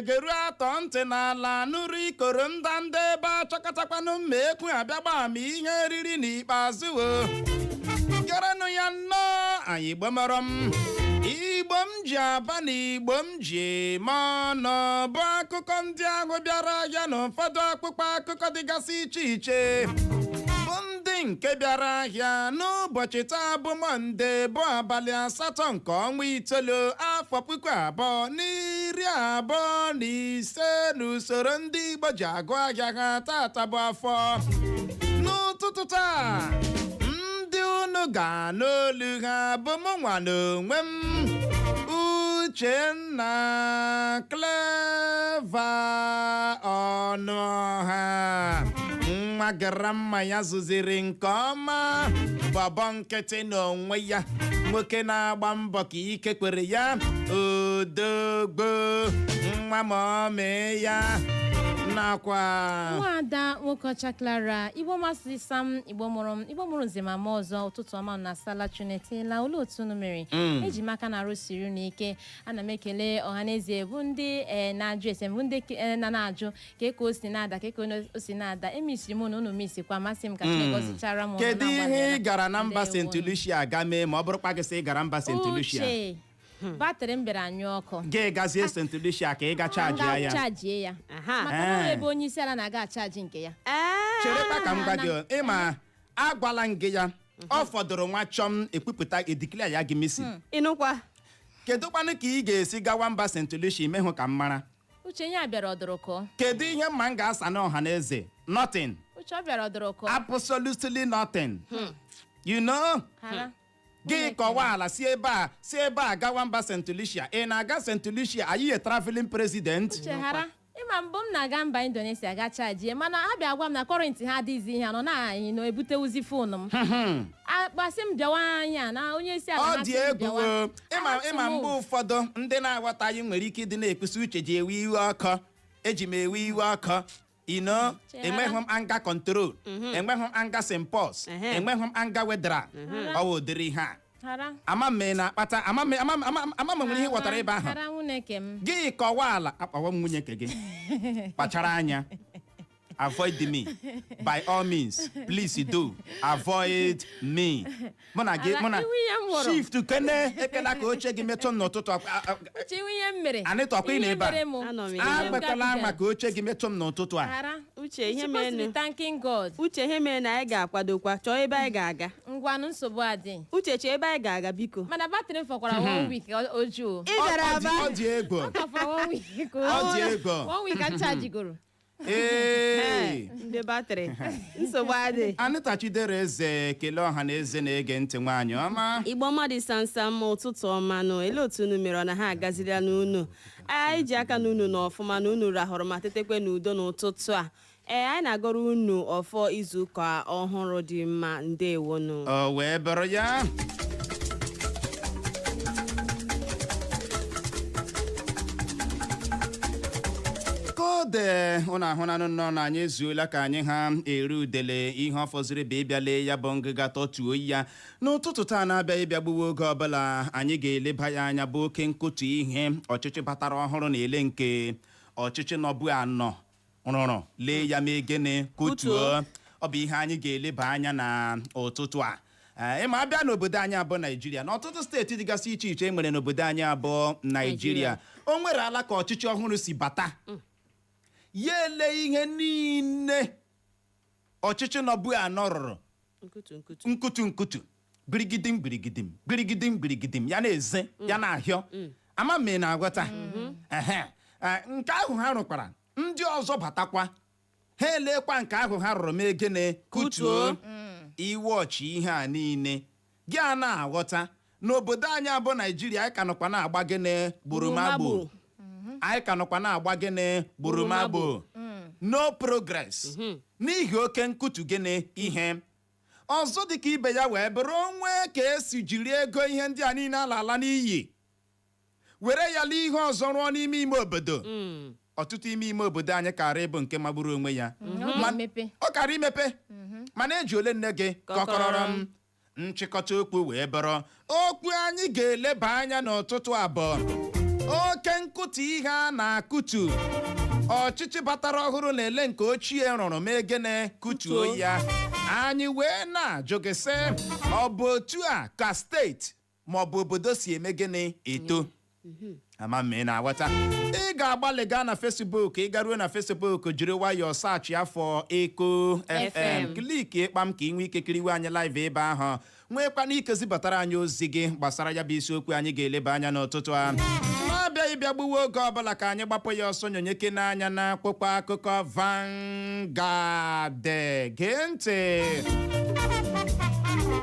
geru atọ ntị n'ala nụrụ ikoro ndanda ebe achọkọtakwanụ mma ekwu abịagba ma ihe riri n'ikpeazụ gerenụ ya nnọọ anyị Igbo mọrọ m Igbo m ji aba na Igbo m ji eme ọnụ bụ akụkọ ndị ahụ bịara ya na ụfọdụ akpụkpọ akụkọ dịgasị iche iche bụ ndị nke bịara ahịa n'ụbọchị taa bụ Mọnde bụ abalị 8 nke ọnwa itoolu afọ 2025 n'usoro ndị Igbo ji agụ ahịa ha tata bụ afọ. N'ụtụtụ taa ndị unu ga n'olu ha bụ mụnwa n'onwe m Uchenna Clever Ọnụọha nwa gara mma ya zụziri nke ọma bọbọ nkịtị n'onwe ya nwoke na-agba mbọ ka ike kwere ya odogbo nwa ma ọ mee ya nakwa nwada nwoke ọcha Clara Igbo masị Sam Igbo mụrụ nzemama ọzọ ụtụtụ ọma na sala chunetela ụlọ otu unu mere eji maka na arụsiri n'ike ana m ekele ọhaneze bụ ndị na-ajụ ese bụ ndị na-ajụ ka eko osi na-ada ka eko osi na-ada emisiri m na unu misikwa masị m ka Chineke gọzichara m. Kedu ihe ị gara na mba St. Lucia aga mee ma ọ bụrụkwa gị sị ị gara mba St. Lucia? Batịrị m bịara anyụ ọkụ gị gazie St. Lucia ka ị ga chaji ya chaji ya maka na ebe onye isi ala na-aga chaji nke ya cherekwa ka m gwa gị ịma agwala m gị ya ọ fọdụrụ nwa chọm ekwupụta ediklia ya gị misi ịnụkwa kedu kwanụ ka ị ga-esi gawa mba St. Lucia imehụ ka m mara Uche ya bịara ọdụrụkọ kedu ihe mma m ga-asa na ọha na eze nothing Uche ọ bịara ọdụrụkọ absolutely nothing you know gị kọwa ala si ebe a gawa mba St. Lucia ị na-aga St. Lucia anyị ye traveling president Chehara ịma mbụ m na-aga mba Indonesia ga chaji mana ha bịa gwa m na kọrịntị ha adịghịzi ihe anọ na anyị na ebute uzi fonu m akpasị m bịawa anya na onye isi ala ọ dị egwu ịma mgbe ụfọdụ ndị na-aghọtaghị nwere ike ịdị na-ekwusi uche ji ewe iwe ọkụ eji m ewe iwe ọkụ enweghị m anga control enweghị m anga simpos enweghị m anga wedra ọ wụ ụdịrị ihe a ama m na-akpata ama m nwere ihe ghọtara ebe ahụ gị kọwa ala akpawa m nwunye nke gị kpachara anya avoid me by all means please do avoid me mụ na gị mụ na shift kene ekela ka oche gị metụ m n'ụtụtụ anịtọkwa ị na-ebe a agbekwala maka oche gị metụ m n'ụtụtụ a Uche ihe mere na anyị ga-akwadokwa chọọ ebe anyị ga-aga ngwanụ nsogbu adị Uche chọọ ebe anyị ga-aga biko mana batrị fọkwara 1 week ojuo ị gara aba ọ dị ego ọ dị ego 1 week ka chajigoro ndị batrị nsogbu adị Anita Chidera Eze kelee ọha na eze na-ege ntị nwaanyị ọma Igbo mmadụ sansam ụtụtụ ọma nụ ele otu unu mere ọ na ha agazila n'unu anyị ji aka n'unu n'ọfụma na unu rahụrụ ma tetekwe n'udo n'ụtụtụ a anyị na-agọrọ unu ọfọ izuụka ọhụrụ dị mma ndewonu o wee bụrụ ya kode ụnụ ahụnanụ nọ na anyị ezuola ka anyị ha eru udele ihe ọ fọziri bụ ịbịale ya bụ ngịga tọtuo ya n'ụtụtụ taa na-abịa ịbịa gbuwe oge ọbụla anyị ga-eleba ya anya bụ oke nkụtu ihe ọchịchị batara ọhụrụ na-ele nke ọchịchị nọbụ anọ rụrụ lee ya ma egene kutuo ọ bụ ihe anyị ga-eleba anya na ụtụtụ a ịma abịa n'obodo anyị abụọ Naijiria na ọtụtụ steeti dịgasị iche iche nwere n'obodo anyị abụọ Naijiria o nwere ala ka ọchịchị ọhụrụ si bata ya ele ihe niile ọchịchị nọbụ anọ rụrụ nkutu birigidim ya na-eze ya na-ahịọ ama mme na-agwata nke ahụ ha rụkwara ndị ọzọ batakwa ha elekwa nke ahụ ha rụrụ ma egene kutuo iwe ọchị ihe a niile gị a na-aghọta n'obodo anyị abụ Naijiria anyị ka nọkwa na-agba gene gburugburu anyị ka nọkwa na-agba gene gburugburu no progress n'ihi oke nkutu gene ihe ọzọ dịka ibe ya wee bụrụ onwe ka esi jiri ego ihe ndị a niile ala n'iyi were ya lie ihe ọzọ rụọ n'ime ime obodo ọtụtụ ime obodo anyị kara ịbụ nke magburu onwe ya ọ kara imepe mana eji ole nne gị kọkọrọrọ m nchịkọta okwu wee bụrụ okwu anyị ga-eleba anya n'ụtụtụ abụọ oke nkụtu ihe a na-akụtu ọchịchị batara ọhụrụ na-ele nke ochie rụrụ ma egene kutuo ya. Anyị wee na-ajụ gị sị, ọ bụ otu a ka steeti maọbụ obodo si eme gịnị eto? Ama m ị na-aghọta. Ị ga-agbalị gaa na Facebook, ị garuo na Facebook jiri nwayọọ saachị afọ Eko FM, kliki ịkpam ka ị nwee ike kiriwe anyị live ebe ahụ, nwekwana ike zibatara anyị ozi gị gbasara ya bụ isiokwu anyị ga-eleba anya n'ụtụtụ a. Na-abịaghị bịa gbuwe oge ọbụla ka anyị gbapụ ya ọsọ nyonyeke n'anya na akwụkwọ akụkọ Vanguard. Gee ntị.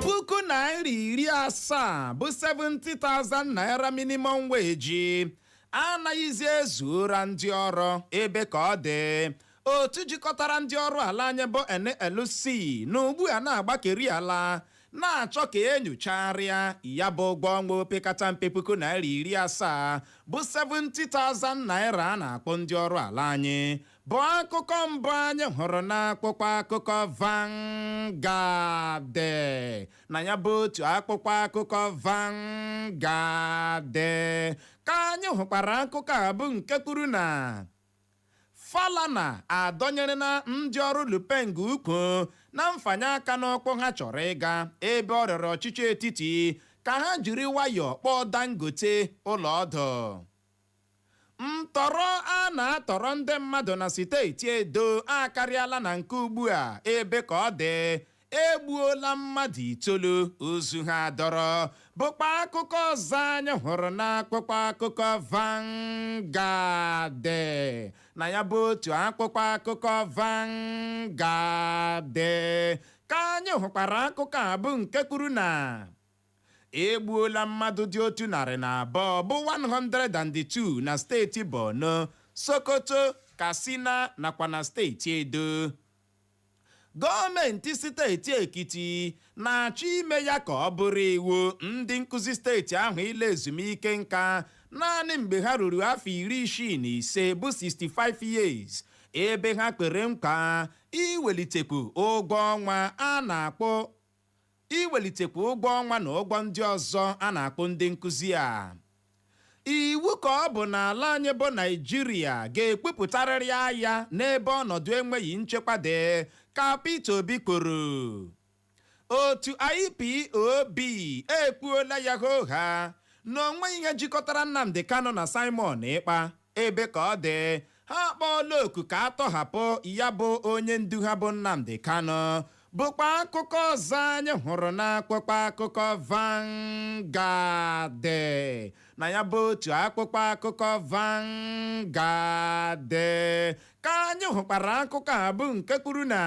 7,000 bụ 70,000 naira minimum wage anaghịzi ezuora ndị ọrụ ebe ka ọ dị. Otu jikọtara ndị ọrụ ala anyị bụ NLC na ugbu a na-agbakeri ala na-achọ ka enyocharịa ya bụ ụgwọ ọnwa opekata mpe 7,000 bụ 70,000 naira a na-akpọ ndị ọrụ ala anyị. Bụ akụkọ mbụ anyị hụrụ n'akwụkwọ akụkọ Vanguard. Na ya bụ otu akwụkwọ akụkọ Vanguard ka anyị hụkwara akụkọ a bụ nke kwuru na Falana adọnyere na ndị ọrụ Lupeng ukwu na mfanye aka n'ọkpụ ha chọrọ ịga ebe ọ rịọrọ ọchịchị etiti ka ha jiri nwayọọ kpọọ Dangote ụlọ ọdụ. Ntọrọ a na-atọrọ ndị mmadụ na steeti Edo akarịala na nke ugbu a ebe ka ọ dị. Egbuola mmadụ 9 ozu ha dọrọ. Bụkwa akụkọ ọzọ anyị hụrụ n'akwụkwọ akụkọ Vanguard. Na ya bụ otu akwụkwọ akụkọ Vanguard ka anyị hụkwara akụkọ a bụ nke kwuru na egbuola mmadụ dị 102 bụ 102 na steeti Borno, Sokoto, Katsina nakwa na steeti Edo. Gọọmenti steeti Ekiti na-achọ ime ya ka ọ bụrụ iwu ndị nkụzi steeti ahụ ile ezumike nka naanị mgbe ha ruru afọ 65 bụ 65 years, ebe ha kpere nkwa iwelitekwu ụgwọ ọnwa na ụgwọ ndị ọzọ a na-akpọ ndị nkụzi a. Iwu ka ọ bụ n'ala anyị bụ Naịjirịa ga-ekpupụtarịrị agha n'ebe ọnọdụ enweghị nchekwa dị ka Peter Obi kwuru. Otu IPOB ekwuola ya ha na onwe ihe jikọtara Nnamdi Kanu na Simon Ekpa ebe ka ọ dị. Ha akpọọla oku ka atọhapụ ya bụ onye ndu ha bụ Nnamdi Kanu. Bụkwa akụkọ ọzọ anyị hụrụ n'akwụkwọ akụkọ Vanguard. Na ya bụ otu akwụkwọ akụkọ Vanguard ka anyị hụkwara akụkọ a bụ nke kwuru na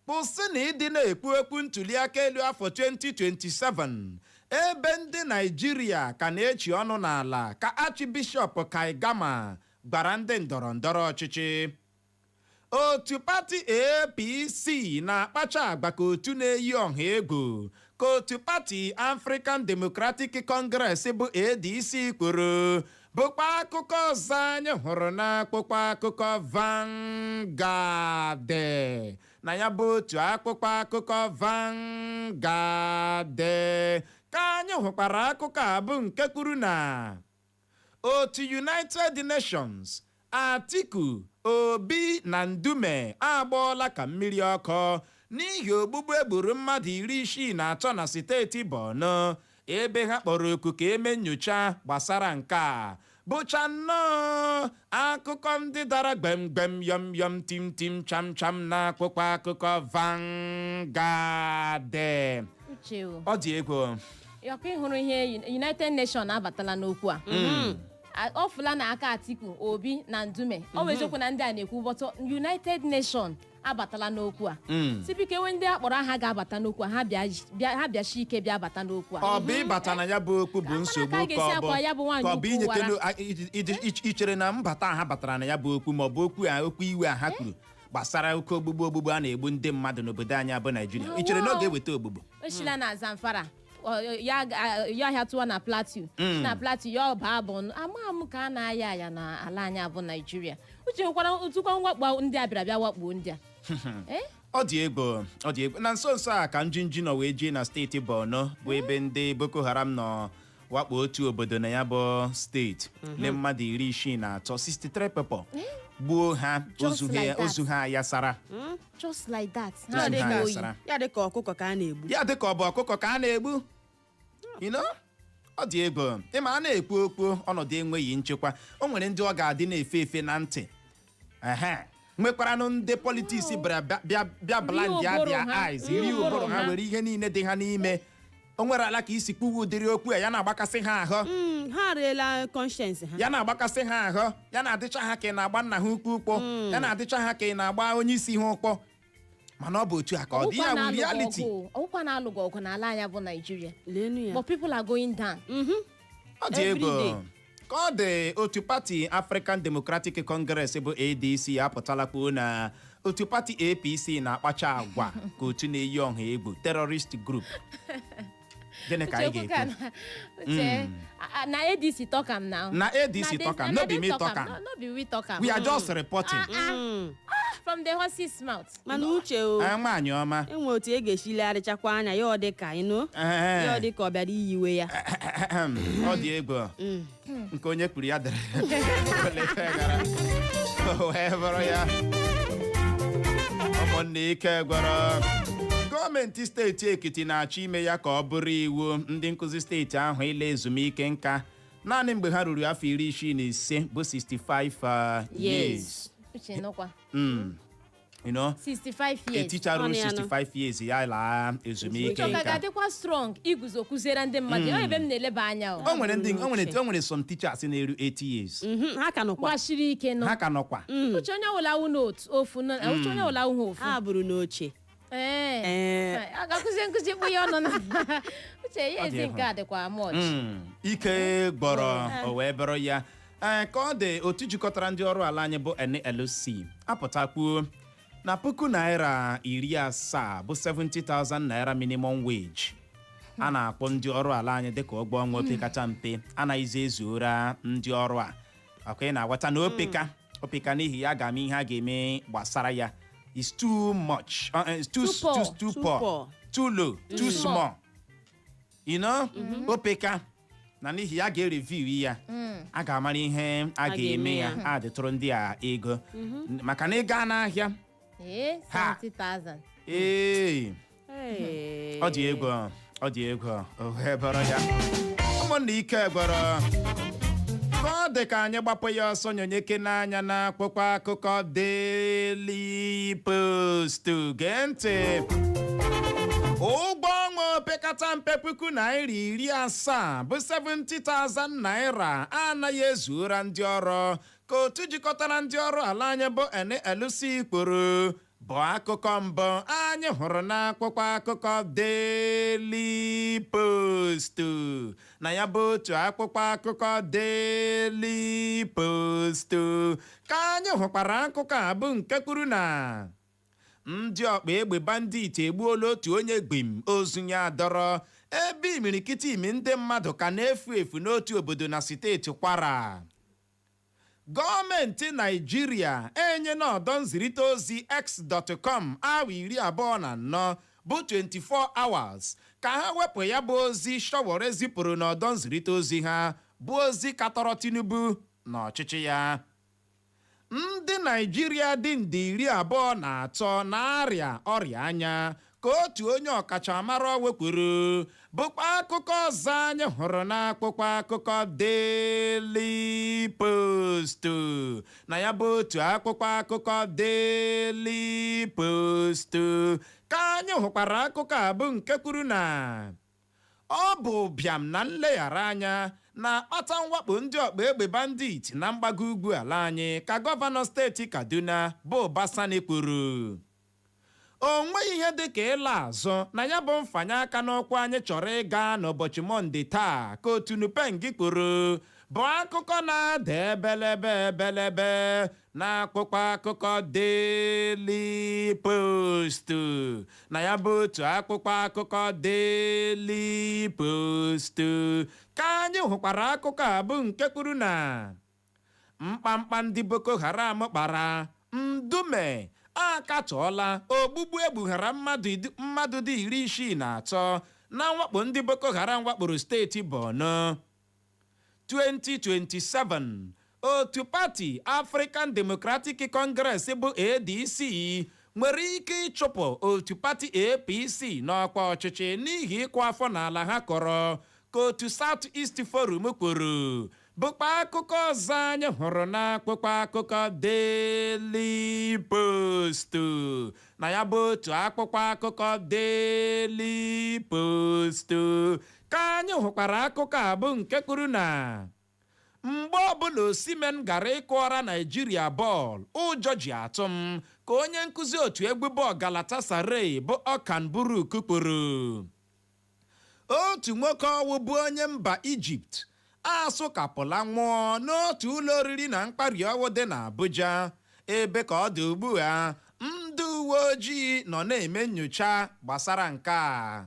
kwụsị na ịdị na-ekwu okwu ntuliaka elu afọ 2027 ebe ndị Naịjirịa ka na-echi ọnụ n'ala ka Archbishop Kaigama gwara ndị ndọrọ ndọrọ ọchịchị. Otu pati APC na-akpacha agba ka otu na-eyi ọha egwu ka otu pati African Democratic Congress bụ ADC kwuru. Bụkwa akụkọ ọzọ anyị hụrụ n'akwụkwọ akụkọ Vanguard. Na ya bụ otu akwụkwọ akụkọ Vanguard ka anyị hụkwara akụkọ a bụ nke kwuru na otu United Nations, Atiku, Obi na Ndume agbọọla ka mmiri ọkụ n'ihi ogbugbu egburu mmadụ 63 na steeti Borno, ebe ha kpọrọ oku ka eme nnyocha gbasara nke a. Bụcha nnọọ akụkọ ndị dara gbemgbem yọm yọm tim tim cham cham n'akwụkwọ akụkọ Vanguard. Ọ dị egwu. Ọkụ ịhụrụ ihe United Nations abatala n'okwu a. Ọ fụla na aka Atiku, Obi na Ndume. Ọ bụ eziokwu na ndị a na-ekwu bọtọ United Nations abatala n'okwu a. Sibike enwe ndị akpọrọ aha ga-abata n'okwu a, ha bịachi ike bịa abata n'okwu a. Ọ bụ ịbata na ya bụ okwu bụ nsogbu ka ọ bụ inyekelu ichere na mbata ha batara na ya bụ okwu ma ọ bụ okwu iwe a ha kwuru gbasara oke ogbugbu a na-egbu ndị mmadụ n'obodo anyị bụ Naịjirịa. Ichere na ọ ga-eweta ogbugbu? Eshila na Zamfara ya ahịa tụwa na Plateau na Plateau ya ọba bụ ama m ka a na-aya aya na ala anyị bụ Naịjirịa. Uche nwekwara otukwa mwakpo ndị a bịara wakpo ndị a. Ọ dị egwu na nso nso a ka njinji nọ wee jee na steeti Borno bụ ebe ndị Boko Haram nọ wakpo otu obodo na ya bụ steeti le mmadụ 63 63 people gbuo ha ozu ha yasara just like that ya dị ka ọkụkọ ka a na-egbu ya dị ka ọ bụ ọkụkọ ka a na-egbu ọ dị ego ịma a na-ekwu okwu ọnọdụ enweghị nchekwa o nwere ndị ọ ga-adị na-efe efe na ntị nwekwaranụ ndị politiks bịa blind ya dia eyes iri ụbụrụ ha nwere ihe niile dị ha n'ime o nwere ala ka isi kpuwe ụdịrị okwu ya na-agbakasị ha ahụ ha arịela conscience ha ya na-agbakasị ha ahụ ya na-adịcha ha ka ị na-agba nna ha ukwu ụkpọ ya na-adịcha ha ka ị na-agba onye isi ha ụkpọ mana ọ bụ otu a ka ọ dị ya bụ reality ọgwụkwa na-alụghị ọgụ n'ala anya bụ Nigeria lenu ya but people are going down ọ dị ego ka ọ dị otu pati African Democratic Congress bụ ADC apụtala kwuo na otu pati APC na-akpacha agwa ka otu na-eyi ọha egwu terrorist group gịnị ka anyị ga-ekwu na ADC talk am now na ADC talk am no be me talk am no be we talk am we are just reporting from the horse's mouth mana uche o nwaanyị ọma enwe otu e ga-esilegharịchakwa anya ya ọ dị ka ya ọ dị ka ọ bịara iyiwe ya ọ dị ego nke onye kwuru ya dere wee bụrụ ya ụmụnne ike gwara gọọmenti steeti Ekiti na-achọ ime ya ka ọ bụrụ iwu ndị nkụzi steeti ahụ ịla ezumike nka naanị mgbe ha ruru afọ 65 bụ 65 years. 65 years. A teacher ruru 65 years ya laa ezumike nka. Ga-adịkwa strong iguzo kụziere ndị mmadụ ebe m na-eleba anya o nwere some teachers na-eru 80 years. Ha ka nọkwa gbashiri ike nọ ha ka nọkwa uche onye ọbụla wụ n'otu ofu uche onye ọbụla wụ ofu ha bụrụ n'oche a ga-akụzi nkụzi kpụ ya ọnụ na uche ya ezi nke a dịkwa much ike gbọrọ o wee bụrụ ya ka ọ dị otu jikọtara ndị ọrụ ala anyị bụ NLC apụtakwuo na ₦70,000 bụ 70,000 naira minimum wage a na-akpọ ndị ọrụ ala anyị dịka ụgwọ ọnwa opekacha mpe anaghịzi ezuora ndị ọrụ a ọkwa ị na-agwata na opeka n'ihi ya ga-ama ihe a ga-eme gbasara ya is too much too poor too low too small opeka na n'ihi ya ga-ereview ya a ga-amara ihe a ga-eme ya a dịtụrụ ndị a ego maka na ị gaa n'ahịa 70,000 ọ dị ego bụrụ ya ụmụnna ike gwara ka ọ dị ka anyị gbapụ ya ọsọ nyonyeke n'anya na akwụkwọ akụkọ Daily Post gee ntị ụgwọ ọnwa opekata mpe ₦70,000 bụ 70,000 naira anaghị ezuora ndị ọrụ ka otu jikọtara ndị ọrụ ala anyị bụ NLC kwuru bụ akụkọ mbụ anyị hụrụ n'akwụkwọ akụkọ Daily Post na ya bụ otu akwụkwọ akụkọ Daily Post ka anyị hụkwara akụkọ a bụ nke kwuru na ndị ọkpa egbe bandit egbuola otu onye gbim ozu ya dọrọ ebe imirikiti imi ndị mmadụ ka na-efu efu n'otu obodo na steeti Kwara. Gọọmenti Naịjirịa enye n'ọdọ nzirịta ozi x.com awa 24 bụ 24 hours ka ha wepụ ya bụ ozi Sowore zipụrụ n'ọdọ nzirịta ozi ha bụ ozi katọrọ Tinubu na ọchịchị ya. Ndị Naịjirịa dị nde 23 na-arịa ọrịa anya ka otu onye ọkachamara wekwuru bụkwa akụkọ ọzọ anyị hụrụ n'akwụkwọ akụkọ Daily Post na ya bụ otu akwụkwọ akụkọ Daily Post ka anyị hụkwara akụkọ a bụ nke kwuru na ọ bụ ụbịam na nleghara anya na-akpata mwakpo ndị ọkpa egbe bandit na mgbago ugwu ala anyị ka gọvanọ steeti Kaduna bụ Basani kwuru. O nweghị ihe dị ka ịla azụ na ya bụ mfanye aka n'ọkwa anyị chọrọ ịga n'ụbọchị Mọnde taa ka otu Nupengi kwuru bụ akụkọ na-ada ebelebe n'akwụkwọ akụkọ Daily Post na ya bụ otu akwụkwọ akụkọ Daily Post ka anyị hụkwara akụkọ a bụ nke kwuru na mkpamkpa ndị Boko Haram kpara Ndume akatọọla ogbugbu egbughara mmadụ dị 63 na mwakpo ndị Boko Haram wakporo steeti Borno. 2027 otu pati African Democratic Congress bụ ADC nwere ike ịchụpụ otu pati APC n'ọkwa ọchịchị n'ihi ịkụ afọ n'ala ha kọrọ ka otu South East Forum kwuru. Bụkwa akụkọ ọzọ anyị hụrụ n'akwụkwọ akụkọ Daily Post. Na ya bụ otu akwụkwọ akụkọ Daily Post ka anyị hụkwara akụkọ a bụ nke kwuru na mgbe ọbụla Osimhen gara ịkụọra Naijiria bọọlụ ụjọ ji atụ m, ka onye nkụzi otu egwu bọọlụ Galatasaray bụ Okan Buruk kwuru. Otu nwoke ọwụ bụ onye mba Ijipt asụkapụla nwụọ n'otu ụlọ oriri na nkwari ọwụ dị n'Abuja, ebe ka ọ dị ugbu a ndị uwe ojii nọ na-eme nnyocha gbasara nke a.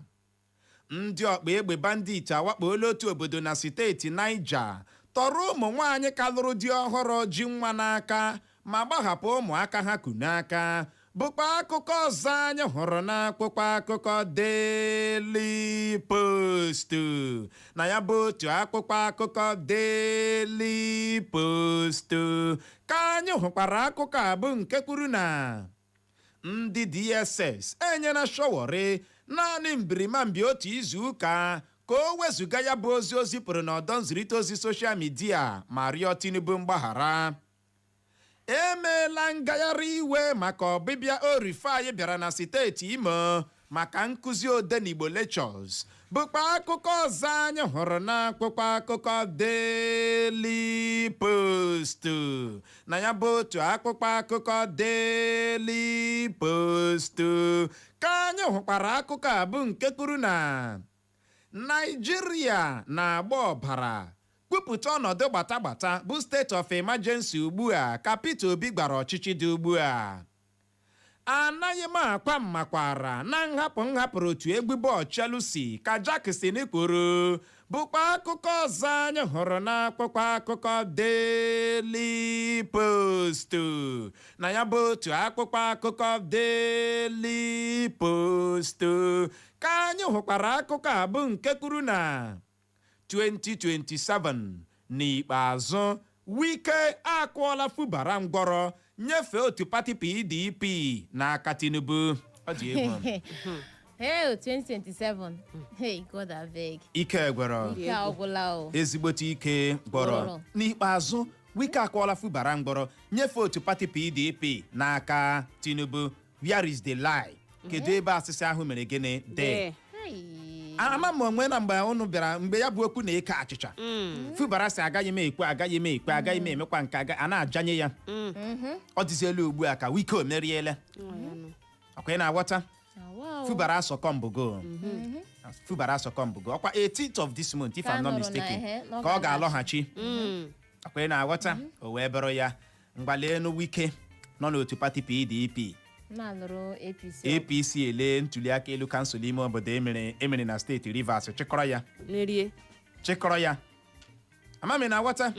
Ndị ọkpa egbe bandit awakpola otu obodo na steeti Niger tọrọ ụmụ nwaanyị ka lụrụ di ọhụrụ ji nwa n'aka ma gbahapụ ụmụaka ha ku n'aka. Bụkwa akụkọ ọzọ anyị hụrụ n'akwụkwọ akụkọ Daily Post. Na ya bụ otu akwụkwọ akụkọ Daily Post ka anyị hụkwara akụkọ a bụ nke kwuru na ndị DSS enyela Sowore naanị mbirimambi otu izu ụka ka o wezụga ya bụ ozi o zipụrụ n'ọdọ nzirịta ozi soshal midia ma rịọ Tinubu mgbaghara. Emeela ngagharị iwe maka ọbịbịa Orifai bịara na steeti Imo maka nkụzi Odenigbo Lectures. Bụkwa akụkọ ọzọ anyị hụrụ n'akwụkwọ akụkọ Daily Post. Na ya bụ otu akwụkwọ akụkọ Daily Post ka anyị hụkwara akụkọ a bụ nke kwuru na Naijiria na-agba ọbara kwupụta ọnọdụ gbatagbata bụ state of emergency ugbu a ka Peter Obi gbara ọchịchị dị ugbu a. Anaghị m akwa mmakwara na nhapụrụ otu egwu bọọlụ Chelsea ka Jackson kwuru. Bụkwa akụkọ ọzọ anyị hụrụ n'akwụkwọ akụkọ Daily Post. Na ya bụ otu akwụkwọ akụkọ Daily Post ka anyị hụkwara akụkọ a bụ nke kwuru na 2027 n'ikpeazụ Wike akụọla Fubara mgbọrọ nyefee otu pati PDP n'aka Tinubu. Ọ dị egwu. Hey, 2027. Hey, God abeg. Ike gwọrọ. Ike agwụla o. Ezigbote ike gwọrọ. N'ikpeazụ Wike akụọla Fubara mgbọrọ nyefee otu pati PDP n'aka Tinubu. Where is the lie? Kedu ebe asịsị ahụ mere gịnị dị? Ama m onwe na mgbe unu bịara mgbe ya bụ okwu na-eke achịcha Fubara sị agaghị m emekwa nke a na-ajanye ya. Ọ dịzielu ugbu a ka Wike o meriele. Ọkwa ị na-aghọta? Fubara asọkọmbugo ọkwa 18th of this month if I'm not mistaken ka ọ ga-alọghachi. Ọkwa ị na-aghọta? O wee bụrụ ya mgbalienu Wike nọ n'otu pati PDP. APC ele ntuliaka elu kansụl ime obodo emere na steeti Rivers chịkọrọ ya. Amami na-aghọta?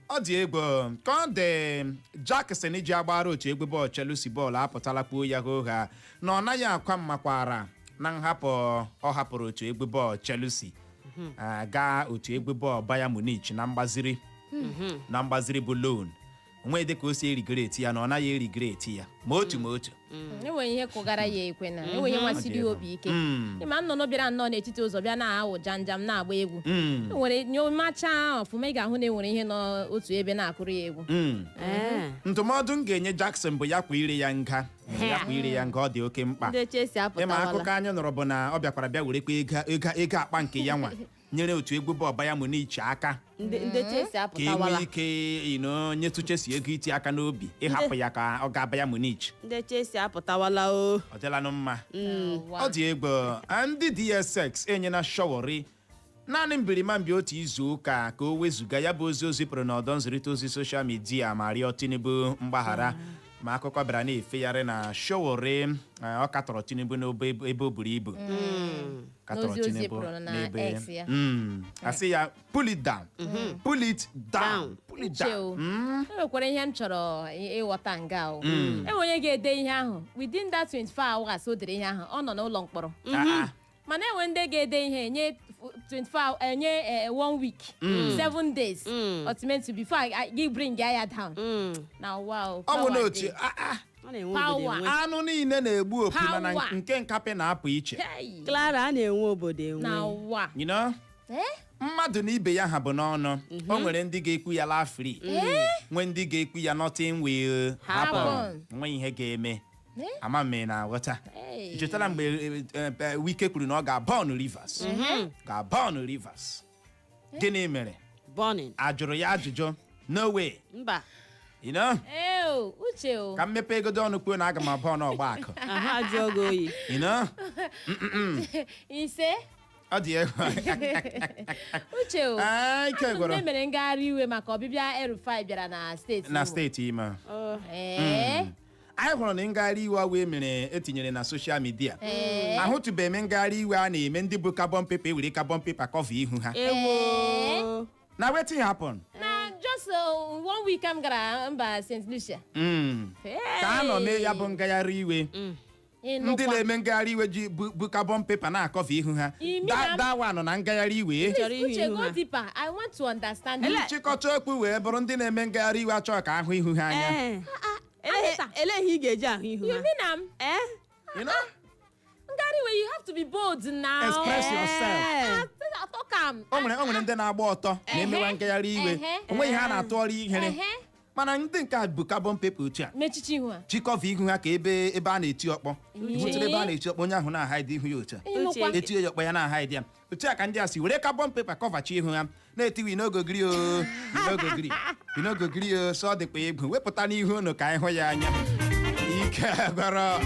Ọ dị egwu ka ọ dị Jackson ji agbara otu egwu bọọlụ Chelsea bọọlụ apụtala kpuo ya ha na ọ naghị akwa mmakwara na nhapụ ọ hapụrụ otu egwu bọọlụ Chelsea gaa otu egwu bọọlụ Bayern Munich na mgbaziri bụ loan. Onwe dị ka o si erigreti ya na ọ naghị erigreti ya ma otu enweghị ihe kụgara ya ekwe na enweghị nmasịrị obi ike. Ịma nnụnụ bịara nnọọ n'etiti ụzọ bịa na-awụ janjam na-agba egwu enwere nyomacha ọfụma ị ga-ahụ na enwere ihe n'otu ebe na-akụrụ ya egwu. Ndụmọdụ m ga-enye Jackson bụ ya kwa ire ya nga ọ dị oke mkpa. Ịma akụkọ anyị nụrụ bụ na ọ bịakwara bịa werekwa ego akpa nke ya nwa nyere otu egwu bọọlụ Bayern Munich aka ka enwee ike nyetụ Chelsea ego iti aka n'obi ịhapụ ya ka ọ gaa Bayern Munich. Ndị Chelsea apụtawala o. Ọ dịlanụ mma. Ọ dị egwu ndị DSX enyela Sowore naanị mbirimambi otu izu ụka ka o wezụga ya bụ ozi o zipụrụ n'ọdọ nzirịta ozi soshal midia ma rịọ Tinubu mgbaghara. Ma akụkọ bịara na-efegharị na Sowore ọ katọrọ Tinubu n'ebe o buru ibu. Katọrọ Tinubu n'ebe asị ya pull it down. Enwekwara ihe m chọrọ ịghọta nga o. Enwe onye ga-ede ihe ahụ within that 24 hours o dere ihe ahụ ọ nọ n'ụlọ mkpọrọ. mana enwe ndị ga-ede ihe enye 24 enye 1 week 7 days ultimately before I bring ya down na wow ọ bụ n'otu ọ na-enwe obodo enwe. anụ niile na-egbu opi mana nke nkapị na-apụ iche Clara a na-enwe obodo enwe. na wa you know mmadụ na ibe ya ha bụ n'ọnụ o nwere ndị ga-ekwu ya laa free nwee ndị ga-ekwu ya nothing will happen nwe ihe ga-eme ama m na aghọta chetara mgbe Wike kwuru na ọ ga-burn rivers ga-burn rivers gịnị mere Burning. ajụrụ ya ajụjụ no way Mba. you know uche o ka m mepee egodo ọnụ kwuo na aga m abụọ n'ọgba akụ Aha ajụọ gị oyi. you know ise ọ dị egwu uche o ike gwụrụ ndị mere ngagharị iwe maka ọbịbịa Erufai bịara na steeti na Imo. steeti Imo anyị hụrụ na ngagharị iwe wee mere etinyere na soshal midia ahụtụbeghị m ngagharị iwe a na-eme ndị bụ carbon paper ewere carbon paper cover ihu ha Ewo. na wetin happen na just 1 week m gara mba St. Lucia ka a nọ mee ya bụ ngagharị iwe ndị na-eme ngagharị iwe ji bụ carbon paper na-akọva ihu ha dawa nọ na ngagharị iwe Chọrọ ihu uche ihu go ha. deeper I want to understand ndị nchịkọta okwu wee bụrụ ndị na-eme ngagharị iwe achọghị ka ahụ ihu ha anya Ele ihe ị ga-eji ahụ ihu you ha. mean am you know ngagharị iwe you have to be bold now express yourself talk am o nwere ndị na-agba ọtọ na-emewa ngagharị iwe onweghị ha na-atụ ọrụ ihere mana ndị nke a bụ carbon paper otu a mechichi ihu ha chịkọva ihu ha ka ebe a na-eti ọkpọ butere ebe a na-eti ọkpọ onye ahụ na-ahaidi ihu ya otu a ịnụkwa etinye ya ọkpọ ya na-ahaidi ya otu a ka ndị a si were carbon paper kọvachi ihu ha na-etiwi n'ogogiri o inogogiri o so ọ dịkwa egwu wepụta n'ihu unu ka anyị hụ ya anya ike gwara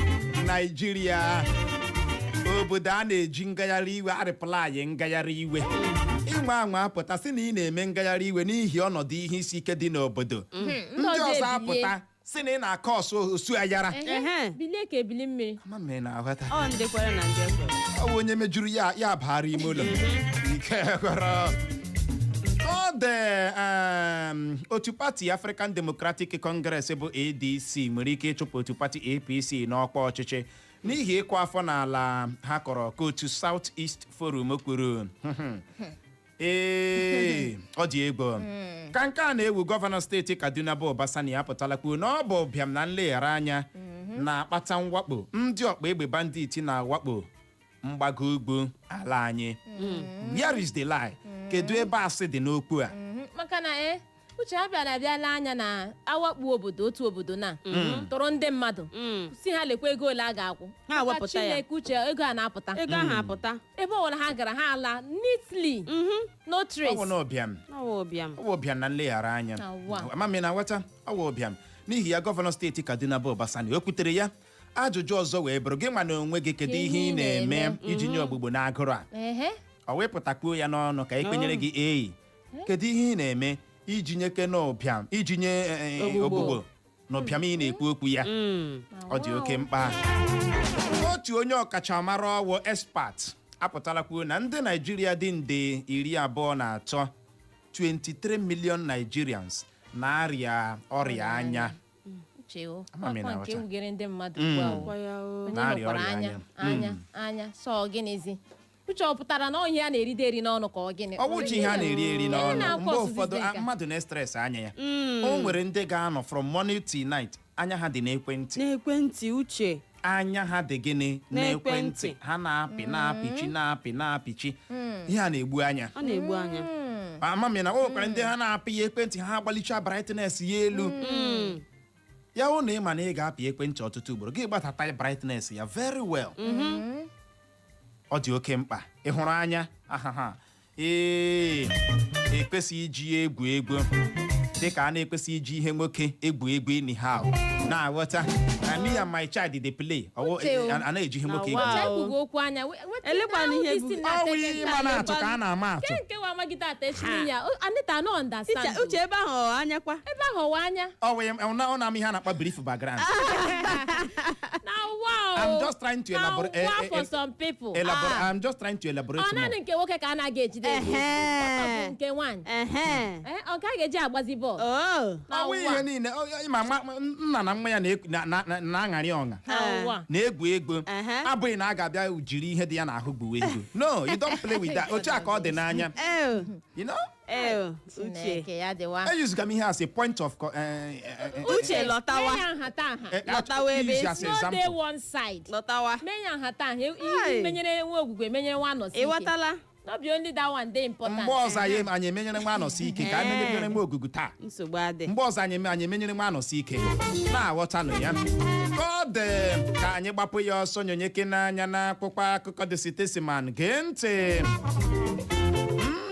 Naijiria obodo a na-eji ngagharị iwe arịpụla anyị ngagharị iwe inwe anwa apụta sị na ị na-eme ngagharị iwe n'ihi ọnọdụ ihe isi ike dị n'obodo ndị ọzọ apụta sị na ị na-akọ ọsọ osu ayara bilie ka ebili mmiri ama m na aghọta Ọ ndị kwere na ndị ekwere. ọ bụ onye mejuru ya baara ime ụlọ ike gwara ọ dị otu pati African Democratic Congress bụ ADC nwere ike ịchụpụ otu pati APC n'ọkwa ọchịchị n'ihi ịkụ afọ n'ala ha kọrọ ka otu South East Forum kwuru ọ dị egwu ka nke a na-ewu gọvanọ steeti Kaduna bụ Obasani apụtala kwuo na ọ bụ ụbịam na nleghara anya na-akpata mwakpo ndị ọkpa egbe banditi na-awakpo mgbago ugwu ala anyị where is the lie kedu ebe asị dị n'okwu a maka na uche ha bịala anya na awakpu obodo otu obodo na tụrụ ndị mmadụ si ha lekwa ego ole a ga-akwụ Ha wepụta ya. Chineke uche ego a na-apụta Ego ahụ apụta. ebe ọbụla ha gara ha ala neatly no ọ trace bụ na ụbịam Ụbịam. ọ bụ ụbịam na nleghara anya amami na nghọta ọ bụ ụbịam n'ihi ya gọvanọ steeti Kaduna bụ Obasani o kwutere ya ajụjụ ọzọ wee bụrụ gị nwa na onwe gị kedu ihe ị na-eme iji nye ogbugbo n'agụrụ a ọ wee pụtakwuo ya n'ọnụ ka ekwenyere gị kedu ihe ị na-eme iji nyeke n'ụbịam iji nye ogbugbo n'ụbịam ị na-ekwu okwu ya ọ dị oke mkpa otu onye ọkachamara ọwụ expert apụtala kwuo na ndị Naijiria dị nde 23 23 million Nigerians na-arịa ọrịa anya nke ewugere ndị mmadụ na-arịa ọrịa anya sọ gịnịzi uche ọ pụtara na ọhịa a na-eride eri n'ọnụ ka ọ gịnị ọ bụchi ihe a na-eri eri n'ọnụ mgbe ụfọdụ mmadụ na-estres anya ya o nwere ndị ga-anọ from morning till night anya ha dị n'ekwentị uche anya ha dị gịnị n'ekwentị ha na-apị na-apịchi ihe a na-egbu anya ọ na-egbu anya amami na o nwekwara ndị ha na-apị ya ekwentị ha agbalicha brightness ya elu ya hụ na ị ma na ị ga-apị ekwentị ọtụtụ ugboro gị gbatata brightness ya very well ọ dị oke mkpa ị hụrụ anya ekwesịghị iji ya egwu egwu dịka a na-ekwesịghị iji ihe nwoke egwu egwu anyhow na-aghọta me and my child dey play a na-eji ihe nwoke egwu okwu anya elekwana ihe bụ ọwụ ihe ma na-atụ ka a na-ama atụ nke wa amagide ata echiri ya Anita no understand uche ebe ahụ anyakwa ebe ahụ wa anya ọ na-ama ihe a na-akpa brief background I'm just trying to elaborate for some people I'm just trying to elaborate more. Naanị nke nwoke ka a na-aga ejide nke nwaanyị ọ ka ga-eji agbazi bọọlụ ọwụ ihe niile nna na na mmanya na-aṅarị ọṅa na-egwu egwu abụghị na a ga-abịa jiri ihe dị ya n'ahụ gbuwe egwu. No, you don't play with that. Otu a ka ọ dị n'anya. You know? Uche Eyuzuga m ihe as a point of Uche lọtawa ebe no dey one side lọtawa menya nhata menyere nwe ogwugwe menyere nwa nọ sike ịghọtala no be only that one dey important. mgbe ọzọ anyị emenyere nwa anọsi ike ka anyị menyere nwa ogugu taa. nsogbu adị mgbe ọzọ anyị emenyere nwa anọsi ike na-aghọtanụ ya ka ọ dị ka anyị gbapụ ya ọsọ nyonyeke n'anya na akpụkpọ akụkọ dị sitesiman gee ntị.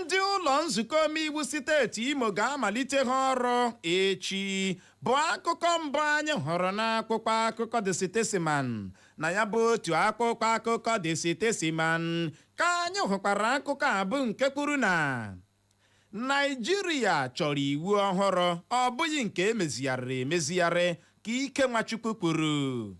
Ndị ụlọ nzukọ omeiwu steeti Imo ga-amalite ha ọrụ echi bụ akụkọ mbụ anyị hụrụ n'akpụkpọ akụkọ dị sitesiman na ya bụ otu akpụkpọ akụkọ dị sitesiman ka anyị hụkwara akụkọ abụ nke kwuru na Naịjirịa chọrọ iwu ọhụrụ ọ bụghị nke emezigharị ka ike Nwachukwu kwuru.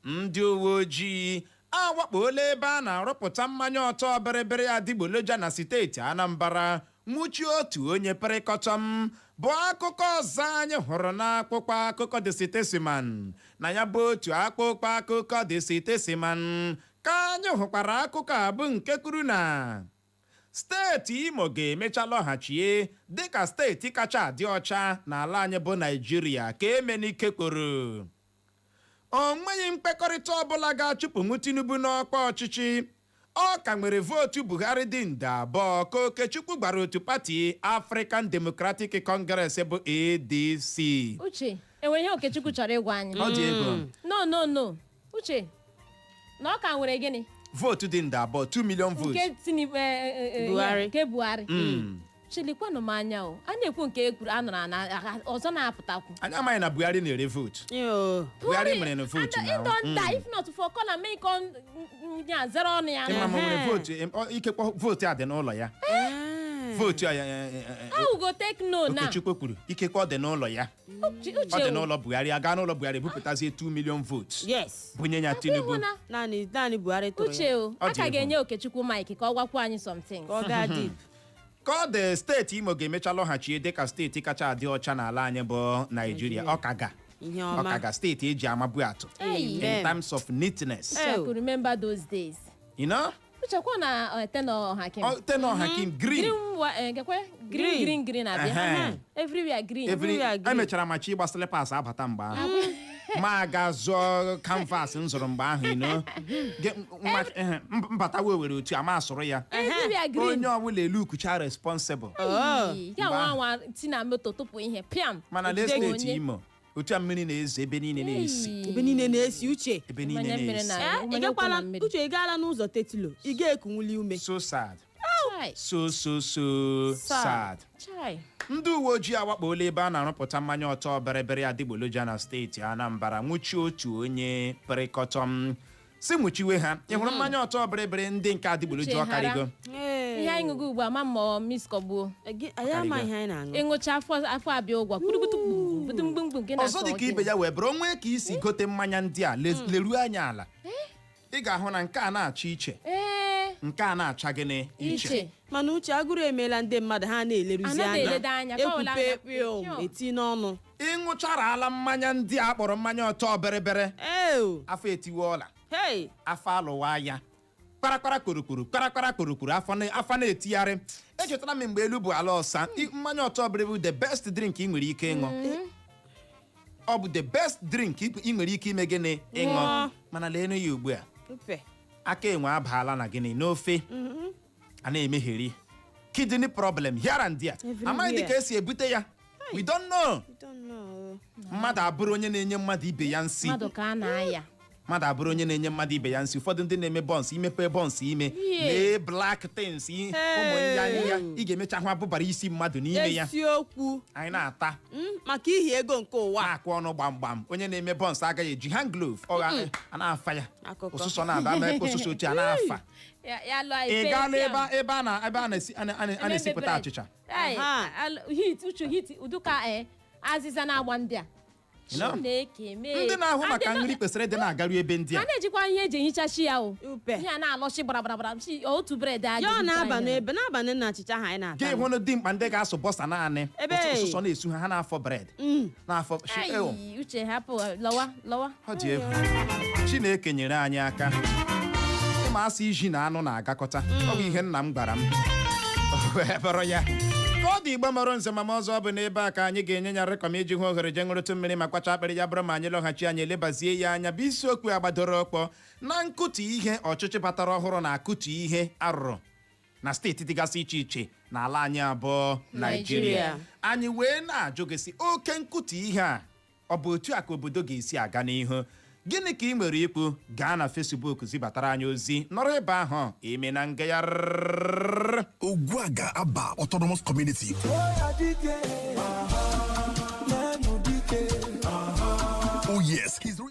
Ndị uwe ojii awakpola ebe a na-arụpụta mmanya ọtọ bịrịbịrị adịgboloja na steeti Anambra nwụchi otu onye perikọtọm bụ akụkọ ọzọ anyị hụrụ n'akpụkpọ akụkọ dị sitesiman na ya bụ otu akpụkpọ akụkọ dị sitesiman ka anyị hụkwara akụkọ abụ nke kwuru na steeti Imo ga-emecha lọghachie dịka steeti kacha adị ọcha n'ala anyị bụ Naịjirịa ka Emenike kwuru. O nweghị mkpekọrịta ọbụla ga-achụpụ Tinubu n'ọkwa ọchịchị. Ọ ka nwere vootu Buhari dị nde 2 ka Okechukwu gbara otu pati African Democratic Congress bụ ADC. Uche enwere ihe Okechukwu chọrọ ịgwa anyị. Ọ dị ego. No Uche na ọ ka nwere gịnị vootu dị nde 2 2 million votes nke Buhari. Chilikwanụ m anya o a na-ekwu nke ekwuru anọrọ na ọzọ na-apụtakwu. Anyị amaghị na Buhari na-ere vootu. Buhari mere na vootu na if not for color make on ya zero ọnụ ya. Ịma ma nwere vootu ikekwa vootu a dị n'ụlọ ya. Vootu how go take no na Okechukwu kwuru ikekwa ọ dị n'ụlọ ya. Ọ dị n'ụlọ Buhari aga n'ụlọ Buhari bupụtazie 2 million votes. Yes. Bunye ya Tinubu. Naanị Buhari tụrụ ya. Uche o a ka ga-enye Okechukwu Mike ka ọ gwakwa anyị something. Ka ọ ga-adị. Ka ọ dị steeti Imo ga-emecha lọghachie dịka steeti kacha adị ọcha n'ala anyị bụ Naịjirịa. Ọ ka ga steeti eji amabu atụ in terms of neatness. I could remember those days. You know? Uchekwa na Tenor Hakim. Tenor Hakim green abịa. Everywhere green. Emechara machi ịgba slippers abata mgbe ahụ. Ma ga zụọ canvas nzụrụ mgbe ahụ ino mbata were otu ama asụrụ ya onye ọbụla elu ukucha responsible ya nwa tina moto tupu ihe piam mana na steeti Imo otu a mmiri na-ezo ebe niile na-esi Uche ebe niile na-esi Uche ị gaala n'ụzọ tetilo ị ga-ekunwuli ume so sad so sad. Ndị uwe ojii awakpola ebe a na-arụpụta mmanya ọtọ bịrịbịrị adịgboloja na steeti Anambra nwụchi otu onye perikọtọm si nwụchiwe ha. Ị hụrụ mmanya ọtọ bịrịbịrị ndị nke adịgboloja ọkarịgo ihe anyị ṅụgo ugbu a ma mmụọ miskọgbuo ịṅụcha afọ abịa ụgwọ ọzọ dị ka ibe ya wee bụrụ onwe ka isi gote mmanya ndị a leruo anya ala ị ga-ahụ na nke a na-acha iche nke a na-acha gịnị iche. Mana Uche agụrụ emeela ndị mmadụ ha na-eleruzi anya ekwupe eti n'ọnụ ịṅụchara ala mmanya ndị a kpọrọ mmanya ọtọ bịrịbịrị afọ etiweọla afọ alụwa ya kparakpara kporokwuru afọ na-etigharị. Echetara m mgbe elu bụ ala ọsa mmanya ọtọ bịrịbịrị the best drink ị nwere ike ịṅụ. Ọ bụ the best drink ị nwere ike ime gịnị ịṅụ mana leenu ya ugbu a aka enwe abaala na gịnị n'ofe a na-emegheri kidney problem here and there amaghị dị ka esi ebute ya we don't know. Mmadụ abụrụ onye na-enye mmadụ ibe ya nsị ụfọdụ ndị na-eme bọns imepe bọns ime lee black things ụmụ ya ị ga-emecha hụ abụbara isi mmadụ n'ime ya eziokwu anyị na-ata maka ihi ego nke ụwa na-akụ ọnụ gbamgbam. Onye na-eme bọns agaghị eji hand glove a na-afa ya ụsụsọ na-aba mee ka ụsụsọ ochie a na-afa. Ị gaala ebe a na-esipụta achịcha hit uduka azịza na-agba ndị a Chineke mee. Ndị na-ahụ maka nri kwesịrị ịdị na-agaru ebe ndị a. A na-ejikwa ihe eji ehichachi ya o. Upe. Ihe a na-alọchi gbara otu bred a. Ya na-aba n'abalị na achịcha ha anyị na-ata. Gị hụ na dimkpa ndị ga-asụ bọsa naanị. Ọsụsọ na-esu ha na-afọ bred. Na-afọ Uche hapụ lọwa. Ọ dị egwu. Chineke nyere anyị aka. Ịma asị iji na anụ na-agakọta. Ọ bụ ihe nna m gwara m. Wee bụrụ ya. Ka ọ dị Igbo mụrụ nze mama ọzọ bụ n'ebe a ka anyị ga-enye ya rịkọm iji hụ ohere je ṅụrụtụ mmiri ma kwacha akpịrị ya bụrụ ma anyị lọghachi anyị elebazie ya anya bụ isiokwu agbadoro ọkpọ na nkutu ihe ọchịchị batara ọhụrụ na-akụtu ihe arụrụ na steeti dịgasị iche iche n'ala anyị abụọ Naijiria. Anyị wee na-ajụ gị sị oke nkutu ihe a ọ bụ otu a ka obodo ga-esi aga n'ihu? Gịnị ka ị nwere ikwu? Gaa na Facebook zibatara anyị ozi nọrọ ebe ahụ ime na ngagharị. Ogwaga Aba Autonomous Community. Oh yes, he's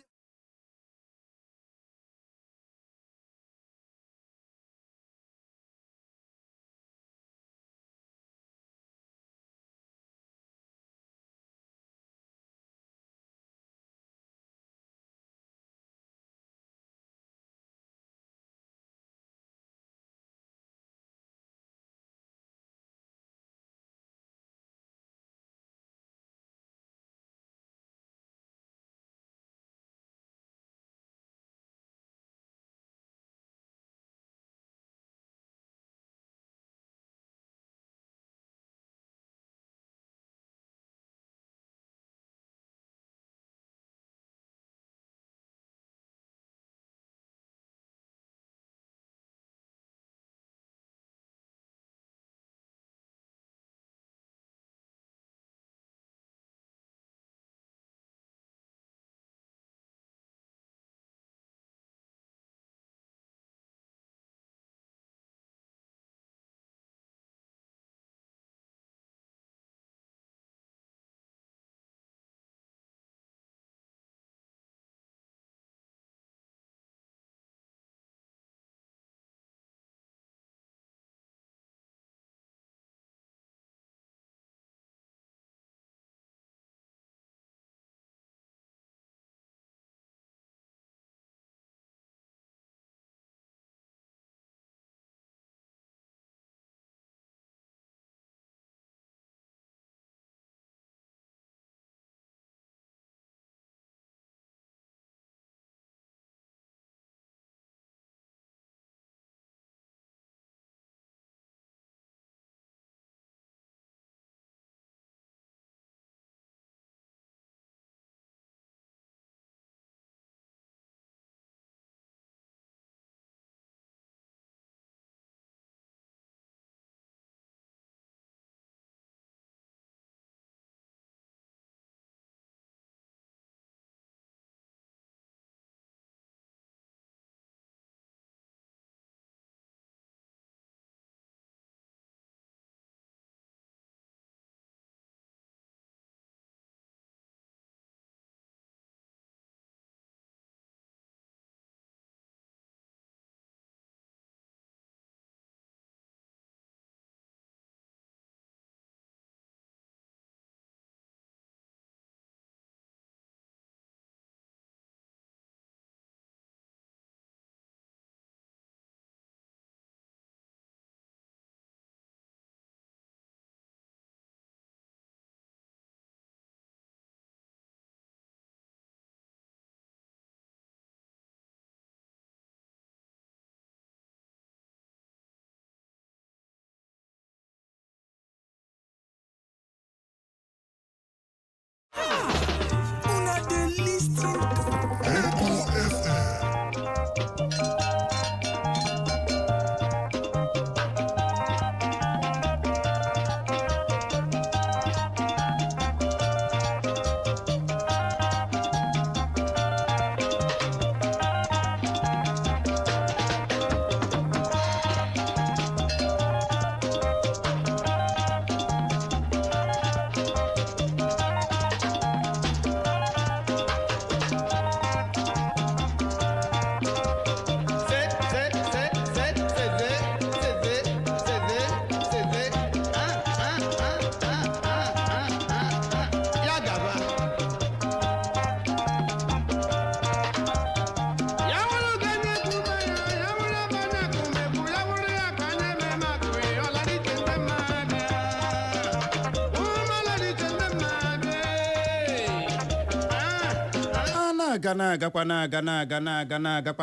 na-agakwa